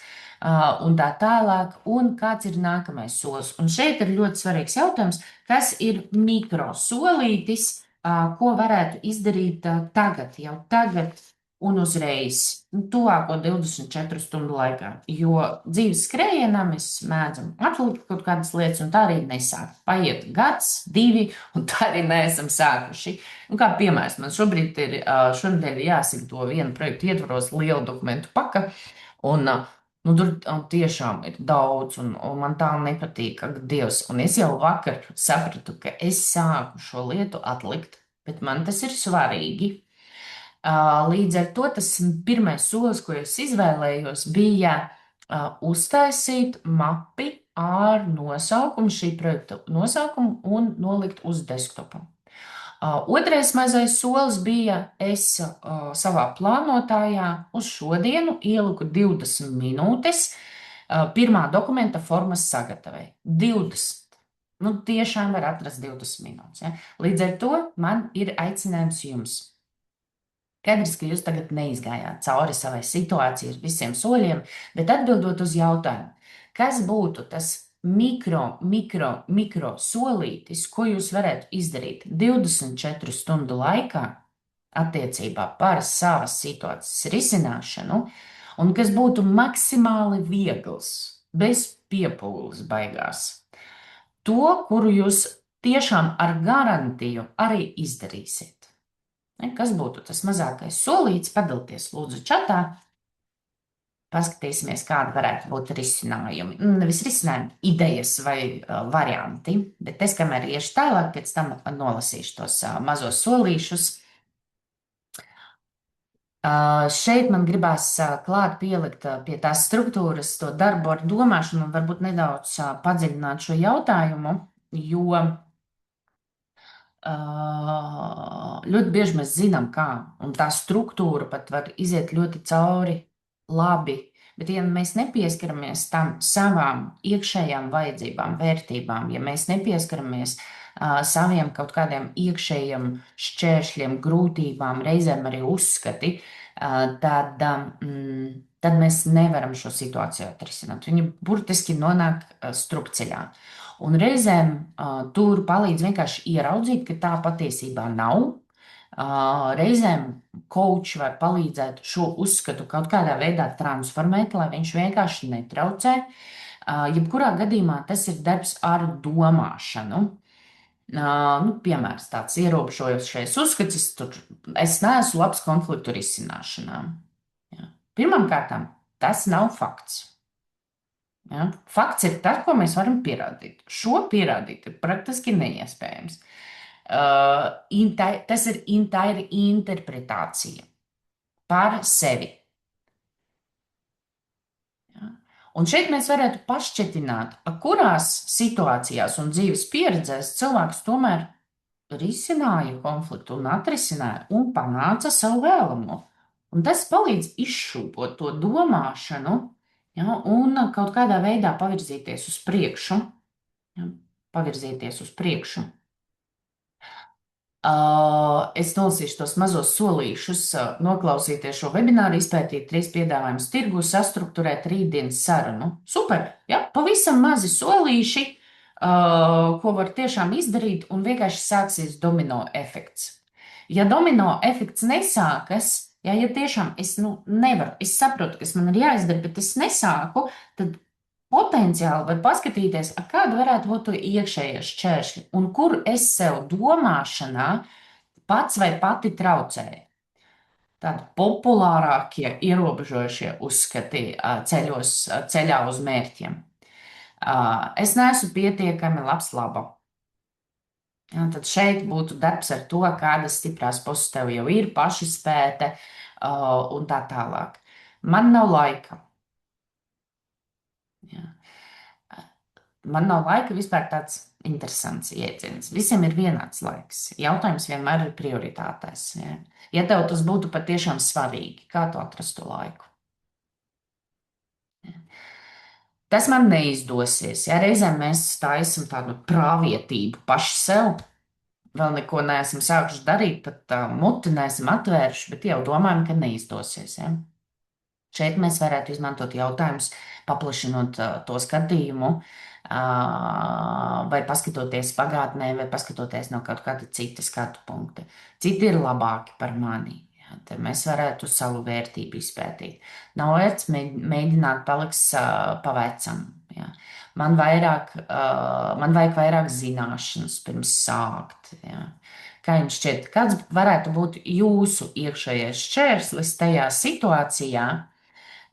un tā tālāk, un kāds ir nākamais solis. Un šeit ir ļoti svarīgs jautājums, kas ir mikrosolītis, ko varētu izdarīt tagad, jau tagad, un uzreiz, tuvāko 24 stundu laikā. Jo dzīves skrējienā mēs mēdzam atlikt kaut kādas lietas, un tā arī nesāk. Paiet gads, 2, un tā arī neesam sākuši. Un kā piemērs, man šobrīd ir jāsagatavo vienu projektu ietvaros liela dokumentu paka, un tur tiešām ir daudz, un man tā nepatīk, ak, Dievs. Un es jau vakar sapratu, ka es sāku šo lietu atlikt, bet man tas ir svarīgi. Līdz ar to tas pirmais solis, ko es izvēlējos, bija uztaisīt mapi ar nosaukumu, šī projekta nosaukumu, un nolikt uz desktopa. Otrais mazais solis bija, es savā plānotājā uz šodienu ieliku 20 minūtes pirmā dokumenta formas sagatavei. 20. Tiešām var atrast 20 minūtes. Ja? Līdz ar to man ir aicinājums jums. Skaidrs, ka jūs tagad neizgājāt cauri savai situācijai ar visiem soļiem, bet atbildot uz jautājumu, kas būtu tas mikro solītis, ko jūs varētu izdarīt 24 stundu laikā attiecībā par savas situācijas risināšanu, un kas būtu maksimāli viegls, bez piepūles baigās. To, kuru jūs tiešām ar garantiju arī izdarīsiet. Kas būtu tas mazākais solīts? Padalieties lūdzu čatā. Paskatīsimies, kāda varētu būt risinājumi. Nevis risinājumi, idejas vai varianti, bet es, kamēr iešu tālāk, pēc tam nolasīšu tos mazos solīšus. Šeit man gribās klāt pielikt pie tās struktūras, to darbu ar domāšanu un varbūt nedaudz padziļināt šo jautājumu, jo ļoti bieži mēs zinām, kā, un tā struktūra pat var iziet ļoti cauri labi. Bet, ja mēs nepieskaramies tam savām iekšējām vajadzībām, vērtībām, ja mēs nepieskaramies saviem kaut kādiem iekšējiem šķēršļiem, grūtībām, reizēm arī uzskati, tad mēs nevaram šo situāciju atrisināt. Viņa burtiski nonāk strupceļā. Un reizēm tur palīdz vienkārši ieraudzīt, ka tā patiesībā nav. Reizēm coach var palīdzēt šo uzskatu kaut kādā veidā transformēt, lai viņš vienkārši netraucē. Jebkurā gadījumā tas ir darbs ar domāšanu. Piemērs tāds ierobežojošais uzskats, es neesmu labs konfliktu risināšanā. Ja. Pirmkārt, tas nav fakts. Ja? Fakts ir tas, ko mēs varam pierādīt. Šo pierādīt ir praktiski neiespējams. Tā ir interpretācija par sevi. Ja? Un šeit mēs varētu pašķetināt, kurās situācijās un dzīves pieredzēs cilvēks tomēr risināja konfliktu un atrisināja un panāca savu vēlamo. Un tas palīdz izšūpot to domāšanu, ja, un kaut kādā veidā pavirzīties uz priekšu. Ja, pavirzīties uz priekšu. Es nolasīšu tos mazos solīšus, noklausīties šo webināru, izpētīt 3 piedāvājumus tirgu, sastruktūrēt rītdienas sarunu. Super! Ja? Pavisam mazi solīši, ko var tiešām izdarīt, un vienkārši sāksies domino efekts. Ja domino efekts nesākas, ja tiešām es nevaru, es saprotu, kas man ir jāizdara, bet es nesāku, tad potenciāli var paskatīties, kāda varētu būt iekšējie šķēršļi un kur es sev domāšanā pats vai pati traucēju. Tādi populārākie ierobežojošie uzskati ceļā uz mērķiem. Es neesmu pietiekami labs laba. Ja, tad šeit būtu darbs ar to, kādas stiprās puses tev jau ir, pašizpēte un tā tālāk. Man nav laika. Ja. Man nav laika vispār tāds interesants jēdziens. Visiem ir vienāds laiks. Jautājums vienmēr ir prioritātēs. Ja, ja tev tas būtu patiešām svarīgi, kā tu atrastu laiku? Ja. Tas man neizdosies. Ja reizēm mēs taisam tādu prāvietību paši sev, vēl neko neesam sākuši darīt, pat muti neesam atvēruši, bet jau domājam, ka neizdosies. Ja? Šeit mēs varētu izmantot jautājumus, paplašinot to skatījumu, vai paskatoties pagātnē, vai paskatoties no kaut kāda cita skatu punkta. Citi ir labāki par mani. Ja? Tad mēs varētu savu vērtību izpētīt. Nav vērts mēģināt palikt pavecam. Ja? Man vajag vairāk zināšanas pirms sākt. Ja? Kā jums šķiet, kāds varētu būt jūsu iekšējais šķērslis tajā situācijā,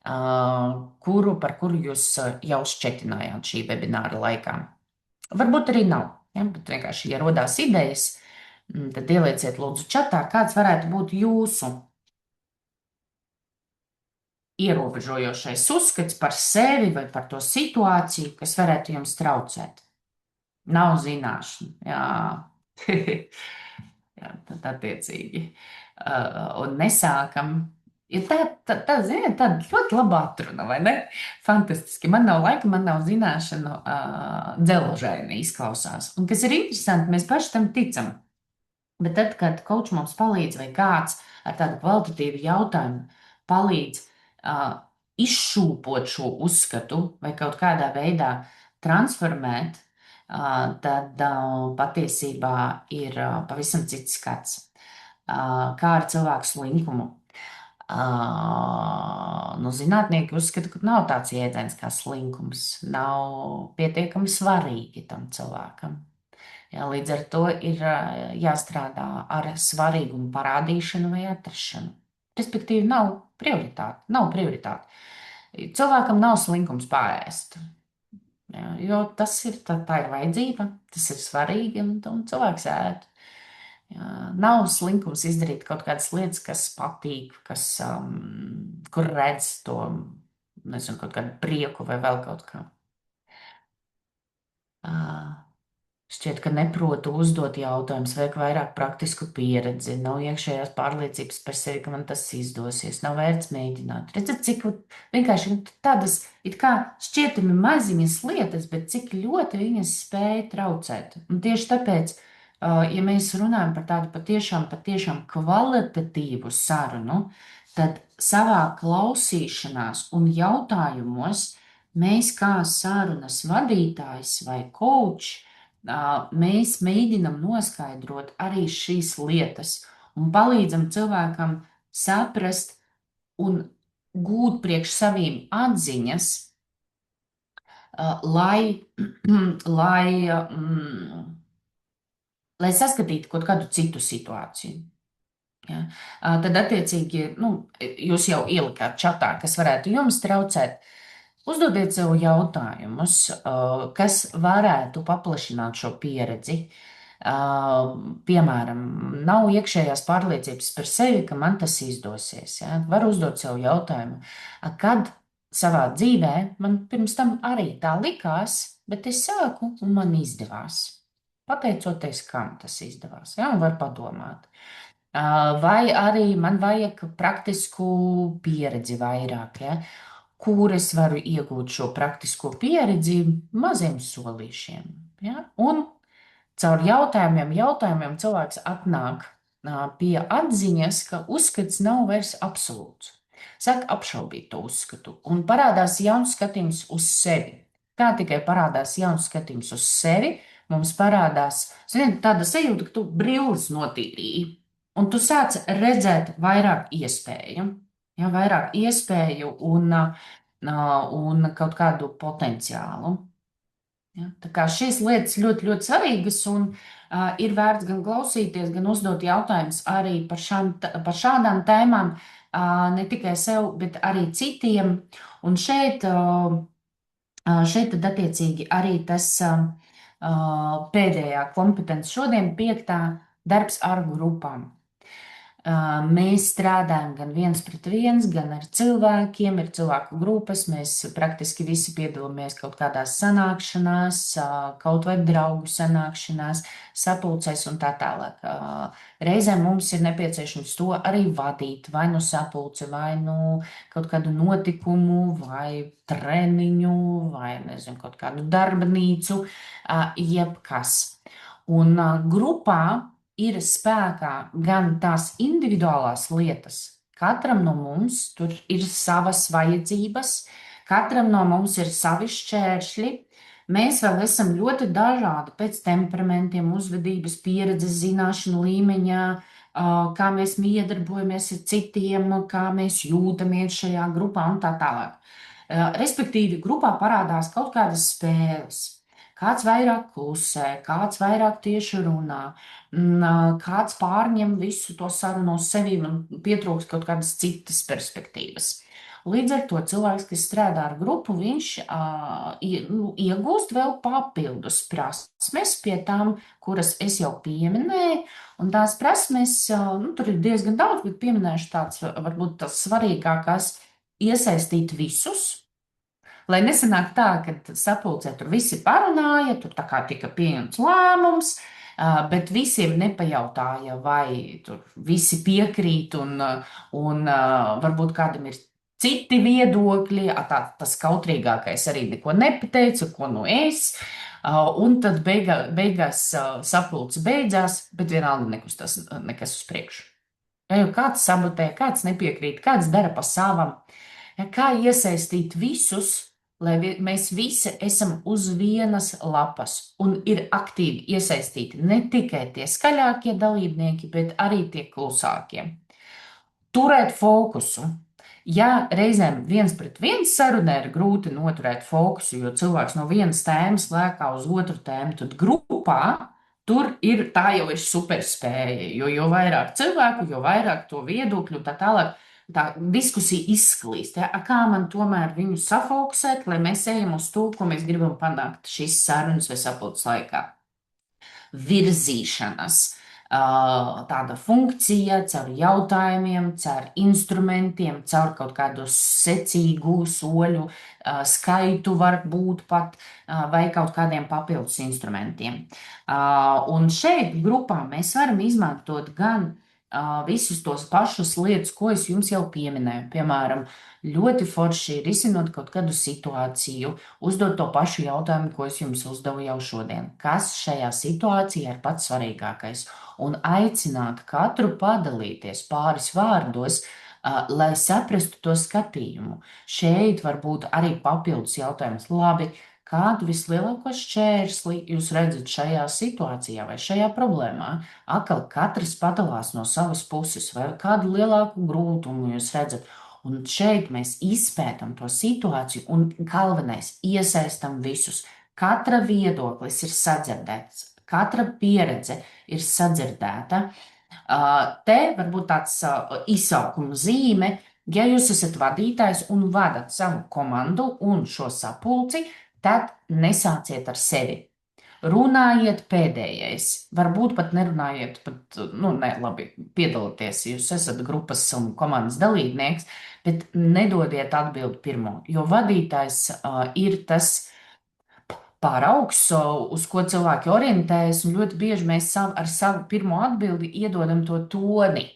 par kuru jūs jau šķetinājāt šī webināra laikā? Varbūt arī nav, ja? Bet vienkārši, ja rodās idejas, tad ielieciet lūdzu čatā, kāds varētu būt jūsu ierobežojošais uzskats par sevi vai par to situāciju, kas varētu jums traucēt. Nav zināšana, jā. Jā, tad attiecīgi. Un nesākam. Ja ziniet, tāda ļoti laba atruna, vai ne? Fantastiski. Man nav laika, man nav zināšanu, dzelžaini izklausās. Un kas ir interesanti, mēs paši tam ticam. Bet tad, kad koč mums palīdz vai kāds ar tādu kvalitatīvu jautājumu palīdz izšūpot šo uzskatu vai kaut kādā veidā transformēt, tad patiesībā ir pavisam cits skats. Kā ar cilvēku slinkumu? Zinātnieki uzskata, ka nav tāds jēdziens kā slinkums. Nav pietiekami svarīgi tam cilvēkam. Ja, līdz ar to ir jāstrādā ar svarīgumu parādīšanu vai atrašanu. Respektīvi, nav prioritāte. Cilvēkam nav slinkums pārēst. Ja, jo tā ir vajadzība, tas ir svarīgi, un cilvēks ēd. Ja, nav slinkums izdarīt kaut kādas lietas, kas patīk, kur redz to, nezinu, kaut kādu prieku vai vēl kaut kā. Šķiet, ka neprotu uzdot jautājumus, vajag vairāk praktisku pieredzi, nav iekšējās pārliecības par sevi, ka man tas izdosies, nav vērts mēģināt. Redzat, cik vienkārši tādas it kā šķietami maziņas lietas, bet cik ļoti viņas spēja traucēt. Un tieši tāpēc, ja mēs runājam par tādu patiešām kvalitatīvu sarunu, tad savā klausīšanās un jautājumos mēs kā sarunas vadītājs vai coach, mēs mēģinam noskaidrot arī šīs lietas un palīdzam cilvēkam saprast un gūt priekš saviem atziņas, lai, lai, lai saskatītu kaut kādu citu situāciju. Ja? Tad, attiecīgi, jūs jau ielikāt čatā, kas varētu jums traucēt. Uzdodiet sev jautājumus, kas varētu paplašināt šo pieredzi. Piemēram, nav iekšējās pārliecības par sevi, ka man tas izdosies. Ja? Var uzdot sev jautājumu, kad savā dzīvē man pirms tam arī tā likās, bet es sāku un man izdevās. Pateicoties, kam tas izdevās, ja? Un var padomāt. Vai arī man vajag praktisku pieredzi vairāk, ja? Kur es varu iegūt šo praktisko pieredzi maziem solīšiem. Ja? Un caur jautājumiem cilvēks atnāk pie atziņas, ka uzskats nav vairs absolūts. Sāk apšaubīt to uzskatu un parādās jauns skatījums uz sevi. Kā tikai parādās jauns skatījums uz sevi, mums parādās tāda sajūta, ka tu brilles notīrīji un tu sāc redzēt vairāk iespēju. Ja, vairāk iespēju un kaut kādu potenciālu. Ja, tā kā šīs lietas ļoti, ļoti svarīgas un ir vērts gan klausīties, gan uzdot jautājumus arī par šādām tēmām, ne tikai sev, bet arī citiem. Un šeit tad attiecīgi arī tas pēdējā kompetence šodien, 5. darbs ar grupām. Mēs strādājam gan viens pret viens, gan ar cilvēkiem, ir cilvēku grupas, mēs praktiski visi piedalāmies kaut kādās sanākšanās, kaut vai draugu sanākšanās, sapulcēs un tā tālāk. Reizēm mums ir nepieciešams to arī vadīt, vai nu sapulci, vai nu kaut kādu notikumu, vai treniņu, vai nezinu, kaut kādu darbnīcu, jebkas. Un grupā ir spēkā gan tās individuālās lietas. Katram no mums tur ir savas vajadzības, katram no mums ir savi šķēršļi. Mēs vēl esam ļoti dažādi pēc temperamentiem, uzvedības, pieredzes, zināšanu līmeņā, kā mēs iedarbojamies ar citiem, kā mēs jūtamies šajā grupā un tā tālāk. Respektīvi, grupā parādās kaut kādas spēles. Kāds vairāk klusē, kāds vairāk tieši runā, kāds pārņem visu to sarunu uz sevi un pietrūkst kaut kādas citas perspektīvas. Līdz ar to cilvēks, kas strādā ar grupu, viņš iegūst vēl papildus prasmes pie tām, kuras es jau pieminēju. Un tās prasmes, tur ir diezgan daudz, bet pieminēšu tāds, varbūt tās svarīgākās, iesaistīt visus. Lai nesanāk tā, ka sapulcē tur visi parunāja, tur tā kā tika pieņemts lēmums, bet visiem nepajautāja, vai tur visi piekrīt un varbūt kādam ir citi viedokļi, tas kautrīgākais arī neko nepateica, ko nu es, un tad beigās sapulce beidzās, bet vienalga nekas uz priekšu. Ja, jo kāds sabotē, kāds nepiekrīt, kāds dara pa savam, ja, kā iesaistīt visus, lai mēs visi esam uz vienas lapas un ir aktīvi iesaistīti ne tikai tie skaļākie dalībnieki, bet arī tie klusākie. Turēt fokusu. Ja reizēm viens pret viens sarunā ir grūti noturēt fokusu, jo cilvēks no vienas tēmas lēkā uz otru tēmu, tad grupā tur tā jau ir superspēja, jo vairāk cilvēku, jo vairāk to viedokļu, tā tālāk. Tā diskusija izklīst, ja? Kā man tomēr viņu safokusēt, lai mēs ejam uz to, ko mēs gribam panākt šīs sarunas vai sapulces laikā. Virzīšanas. tāda funkcija, caur jautājumiem, caur instrumentiem, caur kaut kādu secīgu soļu skaitu, varbūt pat vai kaut kādiem papildus instrumentiem. Un šeit grupā mēs varam izmantot gan visus tos pašus lietas, ko es jums jau pieminēju. Piemēram, ļoti forši risinot kaut kādu situāciju, uzdot to pašu jautājumu, ko es jums uzdevu jau šodien. Kas šajā situācijā ir pats svarīgākais? Un aicināt katru padalīties pāris vārdos, lai saprastu to skatījumu. Šeit var būt arī papildus jautājums. Labi, kādu vislielāko šķērsli jūs redzat šajā situācijā vai šajā problēmā? Atkal katrs padalās no savas puses, vai kādu lielāku grūtumu jūs redzat. Un šeit mēs izpētam to situāciju, un galvenais - iesaistam visus. Katra viedoklis ir sadzirdēts, katra pieredze ir sadzirdēta. Te varbūt tāds izsaukuma zīme, ja jūs esat vadītājs un vadat savu komandu un šo sapulci, tad nesāciet ar sevi. Runājiet pēdējais. Varbūt pat nerunājiet, pat, nu, ne, labi, piedalieties, jūs esat grupas un komandas dalībnieks, bet nedodiet atbildi pirmo, jo vadītājs ir tas paraugs, uz ko cilvēki orientējas, un ļoti bieži mēs ar savu pirmo atbildi iedodam to toni.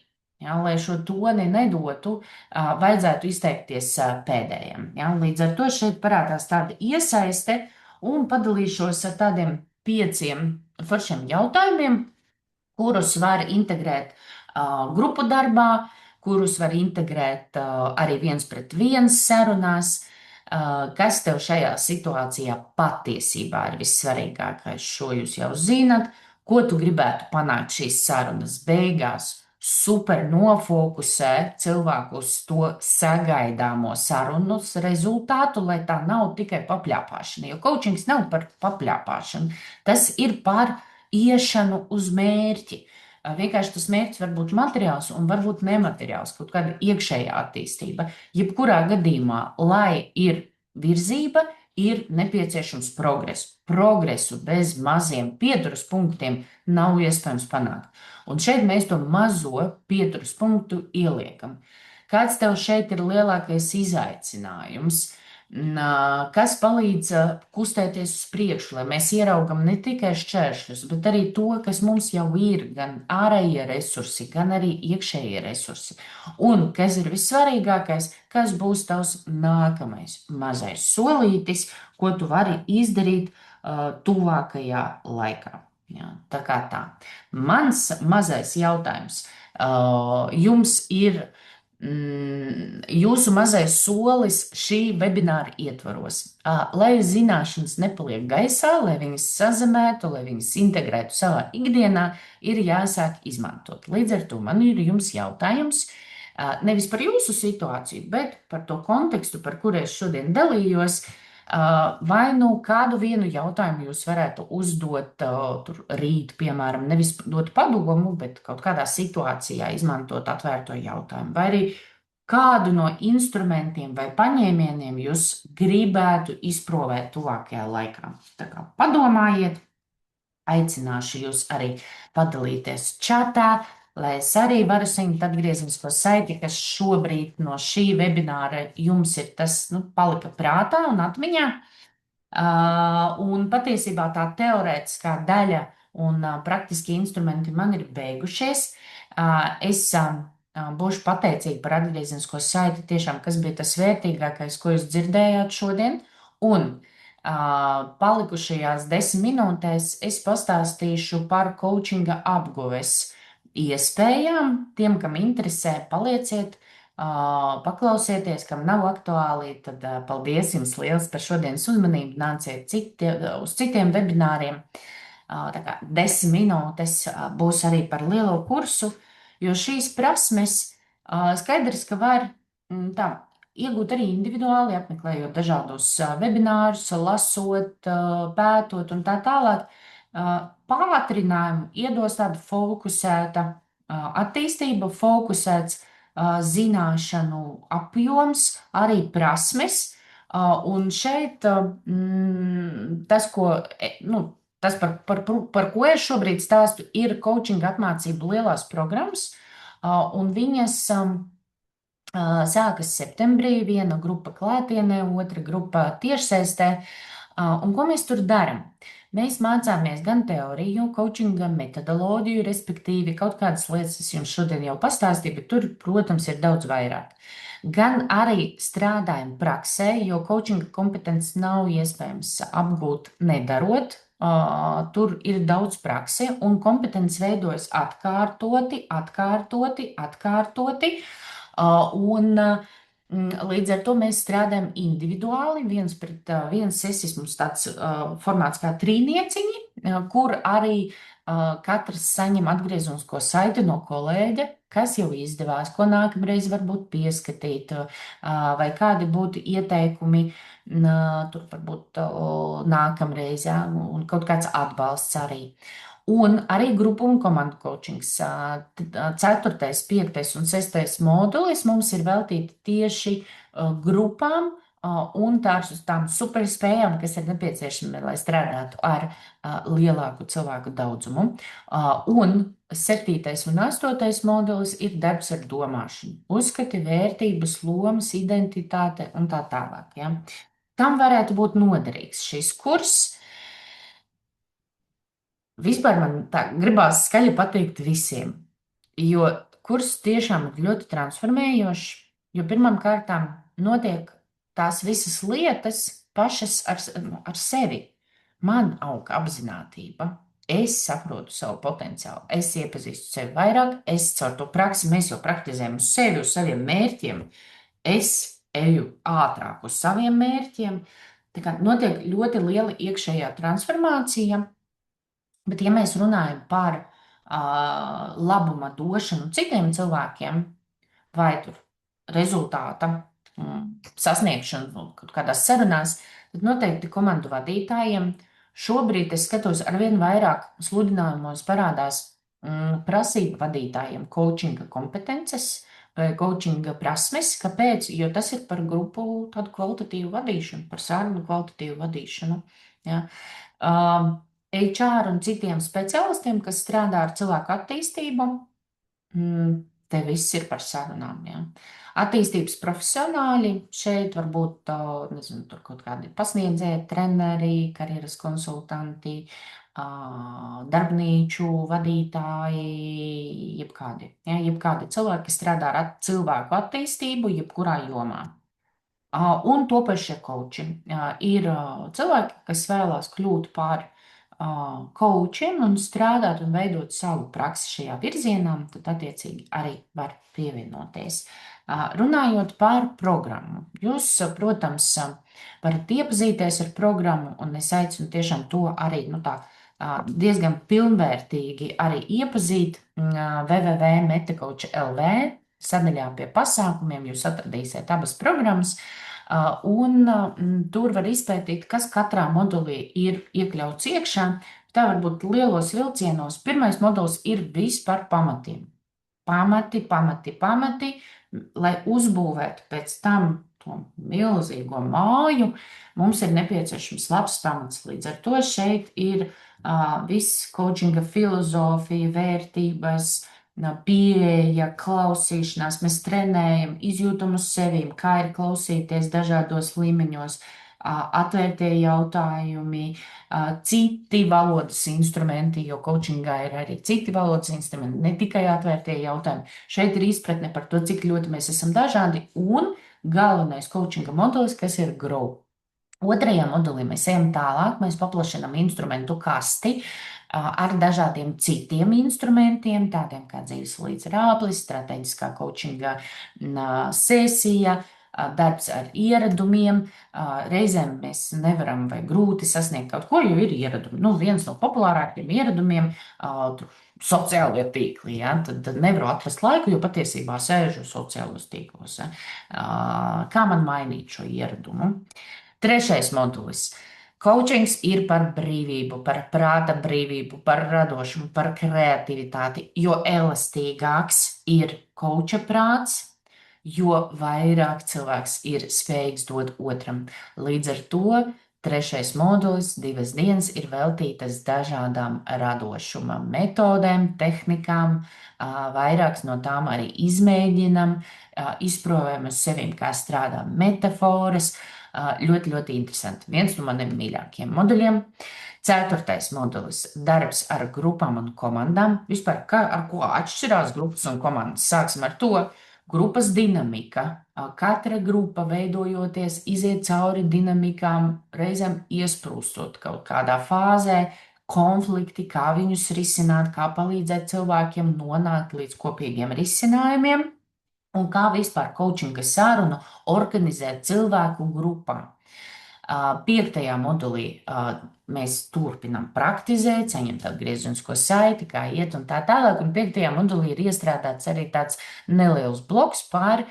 Ja, lai šo toni nedotu, vajadzētu izteikties pēdējiem. Ja. Līdz ar to šeit parādās tāda iesaiste, un padalīšos ar tādiem 5 foršiem jautājumiem, kurus var integrēt grupu darbā, kurus var integrēt arī 1-pret-1 sarunās. Kas tev šajā situācijā patiesībā ir vissvarīgākais? Šo jūs jau zinat. Ko tu gribētu panākt šīs sarunas beigās? Super nofokusē cilvēku uz to sagaidāmo sarunas rezultātu, lai tā nav tikai papļāpāšana. Jo coachings nav par papļāpāšanu, tas ir par iešanu uz mērķi. Vienkārši tas mērķis var būt materiāls un varbūt nemateriāls, kaut kāda iekšējā attīstība. Jebkurā gadījumā, lai ir virzība, ir nepieciešams progress. Progresu bez maziem pieturas punktiem nav iespējams panākt. Un šeit mēs to mazo pieturas punktu ieliekam. Kāds tev šeit ir lielākais izaicinājums? Kas palīdz kustēties uz priekšu, lai mēs ieraugam ne tikai šķēršļus, bet arī to, kas mums jau ir, gan ārējie resursi, gan arī iekšējie resursi. Un, kas ir vissvarīgākais, kas būs tavs nākamais mazais solītis, ko tu vari izdarīt tuvākajā laikā. Jā, tā kā tā. Mans mazais jautājums jums ir. Jūsu mazais solis šī webināra ietvaros, lai zināšanas nepaliek gaisā, lai viņas sazemētu, lai viņas integrētu savā ikdienā, ir jāsāk izmantot. Līdz ar to man ir jums jautājums, nevis par jūsu situāciju, bet par to kontekstu, par kuru es šodien dalījos. Vai nu kādu vienu jautājumu jūs varētu uzdot rīt, piemēram, nevis dot padomu, bet kaut kādā situācijā izmantot atvērto jautājumu, vai arī kādu no instrumentiem vai paņēmieniem jūs gribētu izprovēt tuvākajā laikā. Tā kā padomājiet, aicināšu jūs arī padalīties čatā, lai es arī varu saņemt atgriezenisko saiti, kas šobrīd no šī webināra jums ir tas, palika prātā un atmiņā. Un patiesībā tā teorētiskā daļa un praktiskie instrumenti man ir beigušies. Es būšu pateicīga par atgriezenisko saiti tiešām, kas bija tas vērtīgākais, ko jūs dzirdējāt šodien. Un palikušajās 10 minūtēs es pastāstīšu par coachinga apguves iespējām. Tiem, kam interesē, palieciet, paklausieties, kam nav aktuāli, tad paldies jums liels par šodienas uzmanību. Nāciet uz citiem webināriem. Tā kā 10 minūtes būs arī par lielo kursu, jo šīs prasmes skaidrs, ka var iegūt arī individuāli, apmeklējot dažādus webinārus, lasot, pētot un tā tālāk. Pātrinājumu iedos tāda fokusēta attīstība, fokusēts zināšanu apjoms, arī prasmes. Un šeit tas, ko tas, par ko es šobrīd stāstu, ir coachinga apmācību lielās programmas, un viņas sākas septembrī, viena grupa klātienē, otra grupa tiešsaistē. Un ko mēs tur darām? Mēs mācāmies gan teoriju, coachinga metodoloģiju, respektīvi kaut kādas lietas es jums šodien jau pastāstīju, bet tur, protams, ir daudz vairāk. Gan arī strādājam praksē, jo coachinga kompetences nav iespējams apgūt nedarot. Tur ir daudz praksi, un kompetences veidojas atkārtoti, atkārtoti, atkārtoti. Līdz ar to mēs strādājam individuāli, viens pret viens sesis mums tāds formāts kā trīnieciņi, kur arī katrs saņem atgriezonisko saiti no kolēģa, kas jau izdevās, ko nākamreiz varbūt pieskatīt, vai kādi būtu ieteikumi, tur varbūt nākamreiz, ja, un kaut kāds atbalsts arī. Un arī grupu un komandu coachings. 4., 5. un 6. modulis mums ir veltīti tieši grupām un tām superspējām, kas ir nepieciešami, lai strādātu ar lielāku cilvēku daudzumu. Un 7. un 8. modulis ir darbs ar domāšanu. Uzskati, vērtības, lomas, identitāte un tā tālāk. Ja? Tam varētu būt noderīgs šis kurs. Vispār man tā gribās skaļi pateikt visiem, jo kurs tiešām ir ļoti transformējošs, jo pirmām kārtām notiek tās visas lietas pašas ar sevi. Man aug apzinātība, es saprotu savu potenciālu, es iepazīstu sevi vairāk, es caur to praksi, mēs jau praktizējam uz sevi, uz saviem mērķiem, es eju ātrāk uz saviem mērķiem, tā kā notiek ļoti liela iekšējā transformācija. Bet, ja mēs runājam par labuma došanu citiem cilvēkiem, vai tur rezultāta sasniegšanu kaut kādās sarunās, tad noteikti komandu vadītājiem šobrīd es skatos arvien vairāk sludinājumos parādās prasību vadītājiem coachinga kompetences vai coachinga prasmes. Kāpēc? Jo tas ir par grupu tādu kvalitatīvu vadīšanu, par sarunu kvalitatīvu vadīšanu. Ja? HR un citiem speciālistiem, kas strādā ar cilvēku attīstību, te viss ir par sarunām. Ja. Attīstības profesionāļi šeit var būt, nezinu, tur kaut kādi pasniedzēji, treneri, karjeras konsultanti, darbnīču vadītāji, jebkādi cilvēki, kas strādā ar cilvēku attīstību, jebkurā jomā. Un topošie koči ir cilvēki, kas vēlās kļūt par coachiem un strādāt un veidot savu praksi šajā virzienā, tad attiecīgi arī var pievienoties. Runājot par programmu, jūs, protams, varat iepazīties ar programmu, un es aicinu tiešām to arī diezgan pilnvērtīgi arī iepazīt www.metacoach.lv sadaļā pie pasākumiem. Jūs atradīsiet abas programmas. Un tur var izpētīt, kas katrā modulī ir iekļauts iekšā. Tā varbūt lielos vilcienos. Pirmais modulis ir viss par pamatiem. Pamati, lai uzbūvētu pēc tam to milzīgo māju, mums ir nepieciešams labs pamats. Līdz ar to šeit ir viss coachinga filozofija, vērtības, pieeja, klausīšanās, mēs trenējam, izjūtam uz sevīm, kā ir klausīties dažādos līmeņos, atvērtie jautājumi, citi valodas instrumenti, jo coachingā ir arī citi valodas instrumenti, ne tikai atvērtie jautājumi. Šeit ir izpratne par to, cik ļoti mēs esam dažādi, un galvenais coachinga modelis, kas ir grow. Otrajā modulī mēs ejam tālāk, mēs paplašinām instrumentu kasti ar dažādiem citiem instrumentiem, tādiem kā dzīves līdz rāplis, strateģiskā coachinga sesija, darbs ar ieradumiem. Reizēm mēs nevaram vai grūti sasniegt kaut ko, jo ir ieradumi. Viens no populārākiem ieradumiem sociālie tīkli. Ja? Tad nevaru atrast laiku, jo patiesībā sēžu sociālos tīklos. Ja? Kā man mainīt šo ieradumu? Trešais modulis. Coachings ir par brīvību, par prāta brīvību, par radošumu, par kreativitāti, jo elastīgāks ir coacha prāts, jo vairāk cilvēks ir spējīgs dot otram. Līdz ar to Trešais modulis, 2 dienas, ir veltītas dažādām radošuma metodēm, tehnikām. Vairākas no tām arī izmēģinam, izprovējam uz sevīm, kā strādā metaforas. Ļoti, ļoti interesanti. Viens no maniem mīļākajiem moduļiem. Ceturtais modulis - darbs ar grupām un komandām. Vispār, ar ko atšķirās grupas un komandas? Sāksim ar to. Grupas dinamika. Katra grupa veidojoties, iziet cauri dinamikām, reizēm iesprūstot kaut kādā fāzē, konflikti, kā viņus risināt, kā palīdzēt cilvēkiem nonākt līdz kopīgiem risinājumiem un kā vispār coachinga sarunu organizēt cilvēku grupā. Piektajā modulī mēs turpinām praktizēt, saņemt atgriezenisko saiti, kā iet un tā tālāk. Un piektajā modulī ir iestrādāts arī tāds neliels bloks par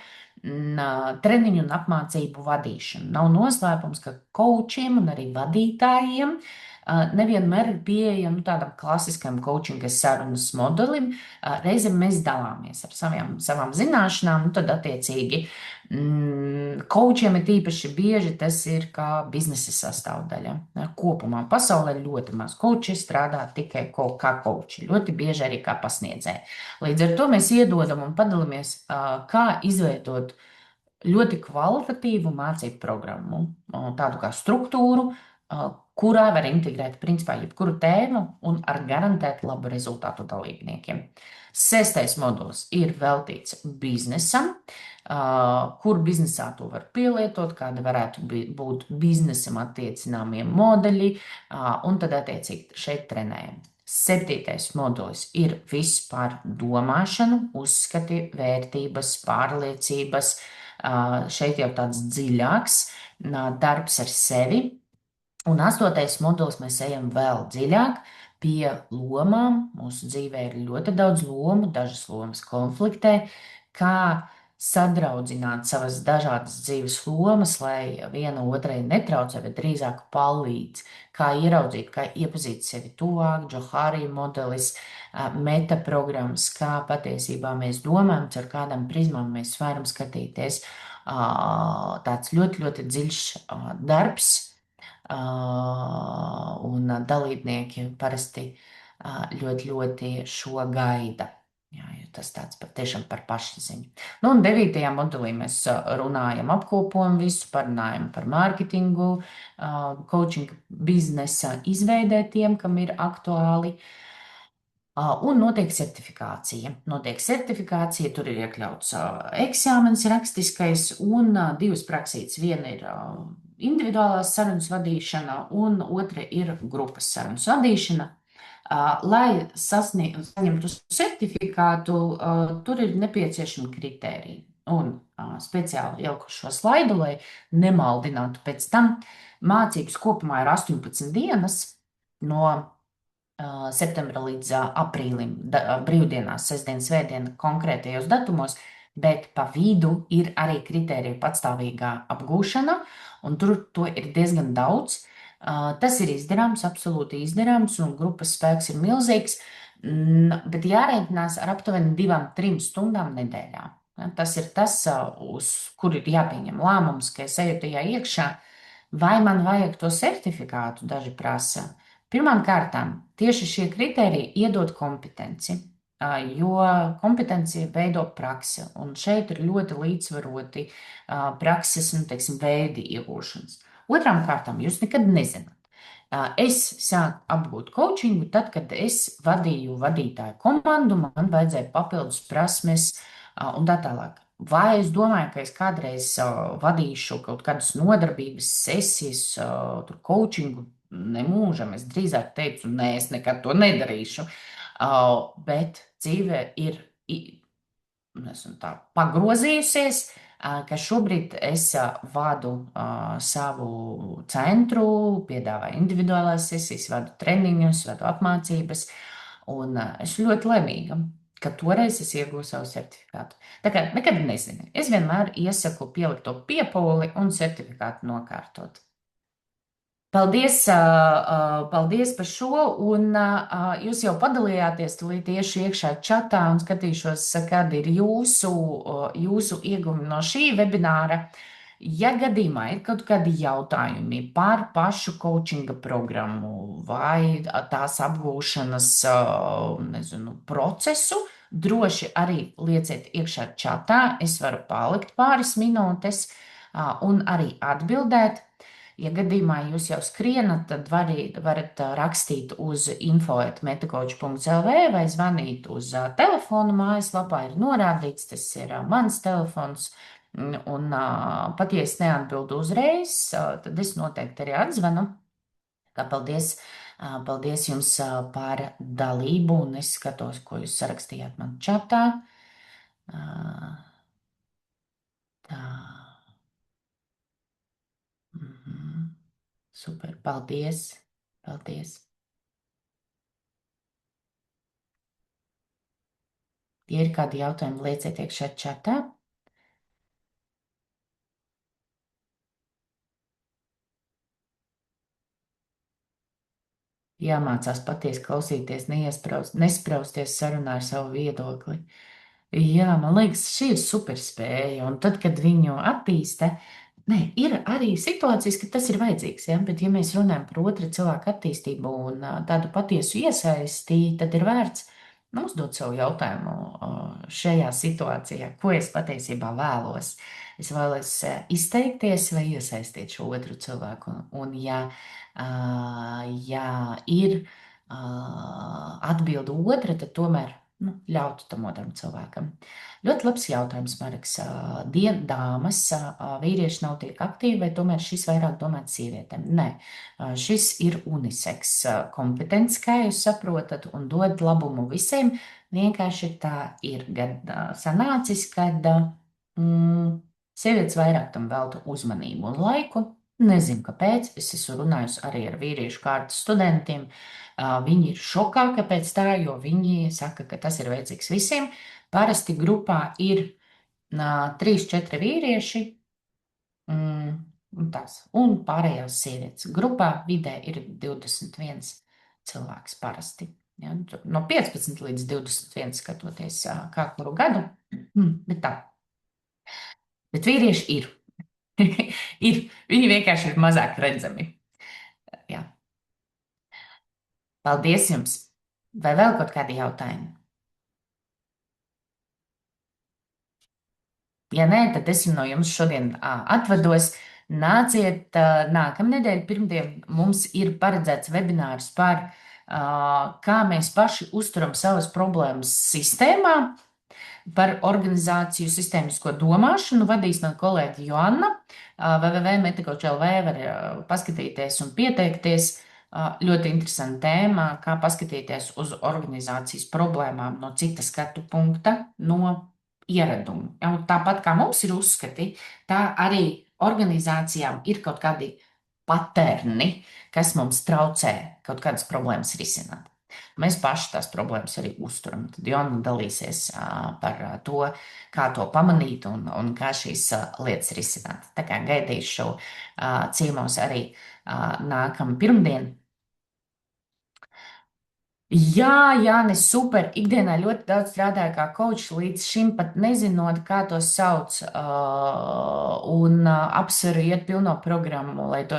treniņu un apmācību vadīšanu. Nav noslēpums, ka coachiem un arī vadītājiem nevienmēr ir pieeja tādam klasiskam coachinga sarunas modelim. Reizēm mēs dalāmies ar savām zināšanām, un tad attiecīgi coachiem ir īpaši bieži tas ir kā biznesa sastāvdaļa. Kopumā pasaulē ļoti maz coachi strādā tikai kā coachi, ļoti bieži arī kā pasniedzēji. Līdz ar to mēs iedodam un padalāmies, kā izveidot ļoti kvalitatīvu mācību programmu, tādu kā struktūru, kurā var integrēt principā jebkuru tēmu un ar garantēt labu rezultātu dalībniekiem. Sestais modulis ir veltīts biznesam, kur biznesā to var pielietot, kāda varētu būt biznesam attiecināmie modeļi, un tad attiecīgi šeit trenējam. Septītais modulis ir viss par domāšanu, uzskati, vērtības, pārliecības. Šeit jau tāds dziļāks darbs ar sevi. Un astotais modulis mēs ejam vēl dziļāk pie lomām. Mūsu dzīvē ir ļoti daudz lomu, dažas lomas konfliktē, kā sadraudzināt savas dažādas dzīves lomas, lai viena otrai netraucē, bet drīzāk palīdz, kā ieraudzīt, kā iepazīt sevi tuvāk, Johari modelis, metaprogrammas, kā patiesībā mēs domājam, ar kādām prizmām mēs varam skatīties. Tāds ļoti, ļoti dziļš darbs. Un dalībnieki parasti ļoti, ļoti šo gaida. Jā, jo tas tāds patiešām par pašziņu. Un 9. modulī mēs runājam, apkopojam visu, parunājam par mārketingu, coachinga biznesa izveidē tiem, kam ir aktuāli. Un notiek certifikācija. Tur ir iekļauts eksāmenis rakstiskais un 2 praksītes. Viena ir individuālās sarunas vadīšana, un otra ir grupas sarunas vadīšana. Lai saņemtu certifikātu, tur ir nepieciešami kritēriji. Un speciāli ieliku šo slaidu, lai nemaldinātu pēc tam. Mācības kopumā ir 18 dienas no septembra līdz aprīlim, brīvdienās, sestdien, svētdien, konkrētajos datumos, bet pa vidu ir arī kritērija patstāvīgā apgūšana, un tur to ir diezgan daudz. Tas ir izdarāms, absolūti izdarāms, un grupas spēks ir milzīgs, bet jārēķinās ar aptuveni 2-3 stundām nedēļā. Tas ir tas, uz kur ir jāpieņem lēmums, ka es eju tajā iekšā, vai man vajag to certifikātu, daži prasa. Pirmām kārtām tieši šie kritēriji iedod kompetenci, jo kompetencija veido praksi, un šeit ir ļoti līdzsvaroti prakses, teiksim, veidi iegūšanas. Otrām kārtām jūs nekad nezināt. Es sāku apgūt coachingu tad, kad es vadīju vadītāju komandu, man vajadzēja papildus prasmes un tā tālāk. Vai es domāju, ka es kādreiz vadīšu kaut kādas nodarbības, sesijas, tur coachingu? Nemūžam, es drīzāk teicu, nē, es nekad to nedarīšu. Bet dzīve ir tā pagrozījusies, ka šobrīd es vadu savu centru, piedāvāju individuālās sesijas, vadu treniņus, vadu apmācības, un es ļoti laimīga, ka toreiz es iegūstu savu certifikātu. Tā kā nekad nezinu. Es vienmēr iesaku pielikt to piepoli un certifikātu nokārtot. Paldies par šo, un jūs jau padalījāties, tūlīt iešu iekšā čatā un skatīšos, kādi ir jūsu iegumi no šī webināra. Ja gadījumā ir kaut kādi jautājumi par pašu coachinga programmu vai tās apgūšanas, nezinu, procesu, droši arī lieciet iekšā čatā. Es varu palikt pāris minūtes, un arī atbildēt. Ja gadījumā jūs jau skrienat, tad varat rakstīt uz info@metacoach.lv vai zvanīt uz telefonu mājaslapā. Ir norādīts, tas ir mans telefons. Un pat ja es neatbildu uzreiz, tad es noteikti arī atzvanu. Kā paldies, paldies jums par dalību, un es skatos, ko jūs sarakstījāt man čatā. Tā. Mhm. Super, paldies. Paldies. Ja ir kādi jautājumi, lieciet iekšā čatā. Jāmācās patiesi klausīties, nesprausties sarunā ar savu viedokli. Jā, man liekas, šī ir superspēja. Un tad, kad viņu attīsta, nē, ir arī situācijas, ka tas ir vajadzīgs. Ja? Bet, ja mēs runājam par otru cilvēku attīstību un tādu patiesu iesaisti, tad ir vērts uzdot savu jautājumu šajā situācijā, ko es patiesībā vēlos. Es vēlos izteikties vai iesaistīt šo otru cilvēku. Un ja ir atbilde otra, tad tomēr ļautu tam otram cilvēkam. Ļoti labs jautājums, Marks. Dāmas, vīrieši nav tik aktīvi, vai tomēr šis vairāk domāts sievietēm? Nē, šis ir uniseks kompetents, kā jūs saprotat, un dod labumu visiem. Vienkārši tā ir sanācis, kad sievietes vairāk tam veltu uzmanību un laiku. Nezinu, kāpēc. Es esmu runājusi arī ar vīriešu kārtas studentiem. Viņi ir šokā, kāpēc tā, jo viņi saka, ka tas ir vajadzīgs visiem. Parasti grupā ir 3, 4 vīrieši un pārējās sievietes. Grupā vidē ir 21 cilvēks parasti. Ja, no 15 līdz 21 skatoties kā kuru gadu. Bet tā. Bet vīrieši ir. Ir. Viņi vienkārši ir mazāk redzami. Jā. Paldies jums! Vai vēl kaut kādi jautājumi? Ja nē, tad es no jums šodien atvados. Nāciet nākamnedēļ, pirmdien mums ir paredzēts webinārs par kā mēs paši uzturam savas problēmas sistēmā, par organizāciju sistēmisko domāšanu vadīs man kolēģi Joanna. www.metacoach.lv var paskatīties un pieteikties. Ļoti interesanta tēma, kā paskatīties uz organizācijas problēmām no cita skatu punkta, no ieradumu. Un tāpat kā mums ir uzskati, tā arī organizācijām ir kaut kādi paterni, kas mums traucē kaut kādas problēmas risināt. Mēs paši tās problēmas arī uzturam. Tad Jona dalīsies par to, kā to pamanīt un kā šīs lietas risināt. Tā kā gaidīšu ciemos arī nākamā pirmdiena. Jā, Jānis, super. Ikdienā ļoti daudz strādāju kā coach, līdz šim pat nezinot, kā to sauc, un apsveru iet pilno programmu, lai to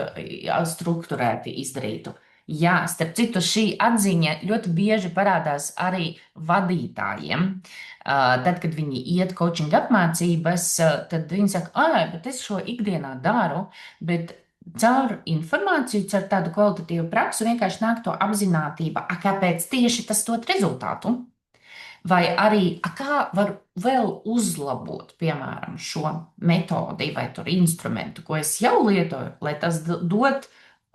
strukturēti izdarītu. Jā, starp citu, šī atziņa ļoti bieži parādās arī vadītājiem. Tad, kad viņi iet coaching apmācības, tad viņi saka, ah, bet es šo ikdienā daru, bet caur informāciju, caur tādu kvalitatīvu praksu vienkārši nāk to apzinātība, kāpēc tieši tas dod rezultātu. Vai arī, kā var vēl uzlabot, piemēram, šo metodi vai instrumentu, ko es jau lietoju, lai tas dod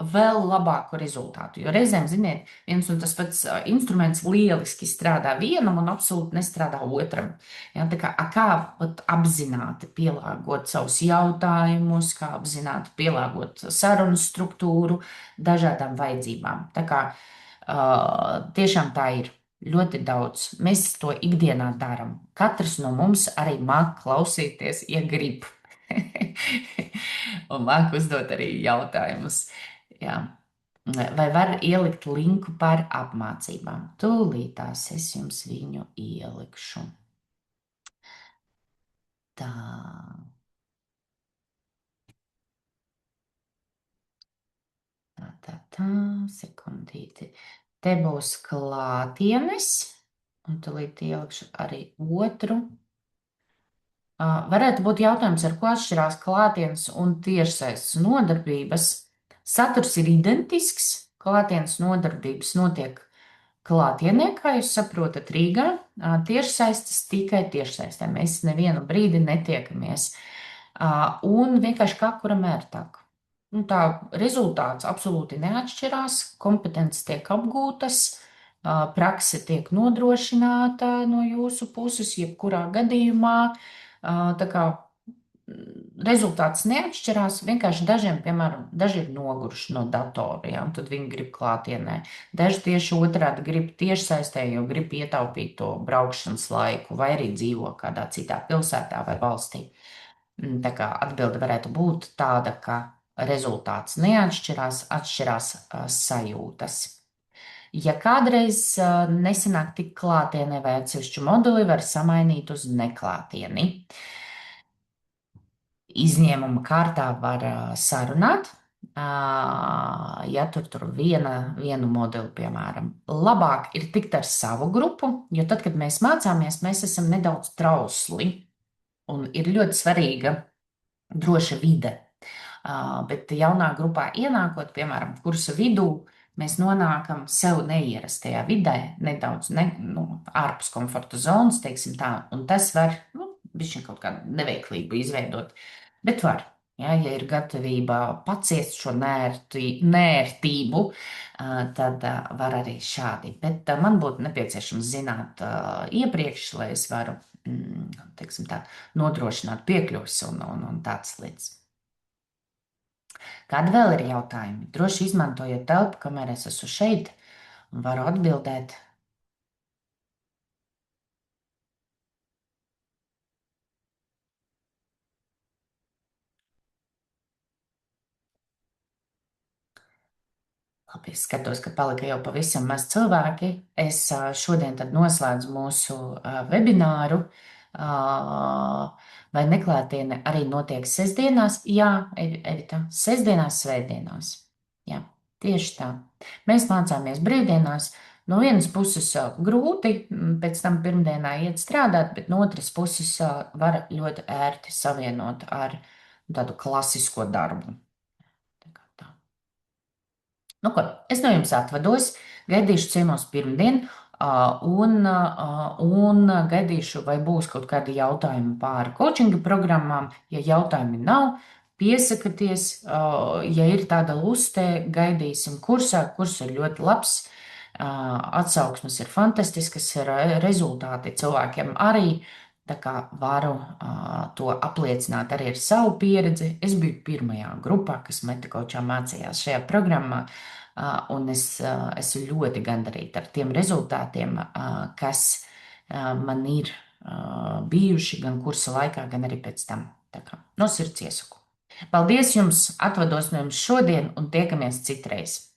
vēl labāku rezultātu. Jo reizēm, ziniet, viens un tas pats instruments lieliski strādā vienam un absolūti nestrādā otram. Ja, kā apzināti pielāgot savus jautājumus, kā apzināti pielāgot sarunu struktūru dažādām vajadzībām. Tā kā tiešām tā ir. Ļoti daudz. Mēs to ikdienā darām. Katrs no mums arī māk klausīties, ja grib. Un māk uzdot arī jautājumus. Jā. Vai var ielikt linku par apmācībām? Tūlītās es jums viņu ielikšu. Tā. Tā, sekundīti. Te būs klātienes, un tūlīt ielikšu arī otru. Varētu būt jautājums, ar ko atšķirās klātienes un tiešsaistes nodarbības. Saturs ir identisks, klātienes nodarbības notiek klātienē, kā jūs saprotat, Rīgā. Tiešsaistes tikai tiešsaistē. Mēs nevienu brīdi netiekamies. Un vienkārši kā kuram ērtāk. Nu, tā rezultāts absolūti neatšķirās, kompetences tiek apgūtas, prakse tiek nodrošināta no jūsu puses, jebkurā gadījumā. Tā kā rezultāts neatšķirās, vienkārši dažiem, piemēram, daži ir noguruši no datora, ja, un tad viņi grib klātienē. Daži tieši otrādi grib tiešsaistē, jo grib ietaupīt to braukšanas laiku, vai arī dzīvo kādā citā pilsētā vai valstī. Tā kā atbilde varētu būt tāda, ka rezultāts neatšķirās, atšķirās sajūtas. Ja kādreiz nesanāk tik klātienē vai atsevišķu moduli, var samainīt uz neklātieni. Izņēmuma kārtā var sarunāt, ja tur vienu modeli, piemēram. Labāk ir tikt ar savu grupu, jo tad, kad mēs mācāmies, mēs esam nedaudz trausli un ir ļoti svarīga droša vide. Bet jaunā grupā ienākot, piemēram, kursa vidū, mēs nonākam sev neierastajā vidē, nedaudz ārpus komforta zonas, teiksim tā, un tas var, bišķiņ kaut kādu neveiklību izveidot. Bet var, ja ir gatavība paciest šo nērtību, tad var arī šādi. Bet man būtu nepieciešams zināt iepriekš, lai es varu, teiksim tā, nodrošināt piekļuvis un tādas lietas. Kādi vēl ir jautājumi? Droši izmantojiet telpu, kamēr es esmu šeit un varu atbildēt. Labi, es skatos, ka palika jau pavisam maz cilvēki. Es šodien tad noslēdzu mūsu webināru. Vai neklātiene arī notiek sestdienās? Jā, Evita, sestdienās, svētdienās. Jā, tieši tā. Mēs mācāmies brīvdienās. No vienas puses grūti pēc tam pirmdienā iet strādāt, bet no otras puses var ļoti ērti savienot ar tādu klasisko darbu. Tā kā tā. Nu, ko, es no jums atvados, gaidīšu ciemos pirmdien, un gaidīšu, vai būs kaut kādi jautājumi pār coachinga programmām. Ja jautājumi nav, piesakieties, ja ir tāda luste, gaidīsim kursā. Kurs ir ļoti labs, atsauksmes ir fantastiskas, rezultāti cilvēkiem arī. Tā kā varu to apliecināt arī ar savu pieredzi. Es biju pirmajā grupā, kas metakočā mācījās šajā programmā, un es esmu ļoti gandarīta ar tiem rezultātiem, kas man ir bijuši gan kursa laikā, gan arī pēc tam. Tā kā no sirds iesaku. Paldies jums, atvados no jums šodien un tiekamies citreiz!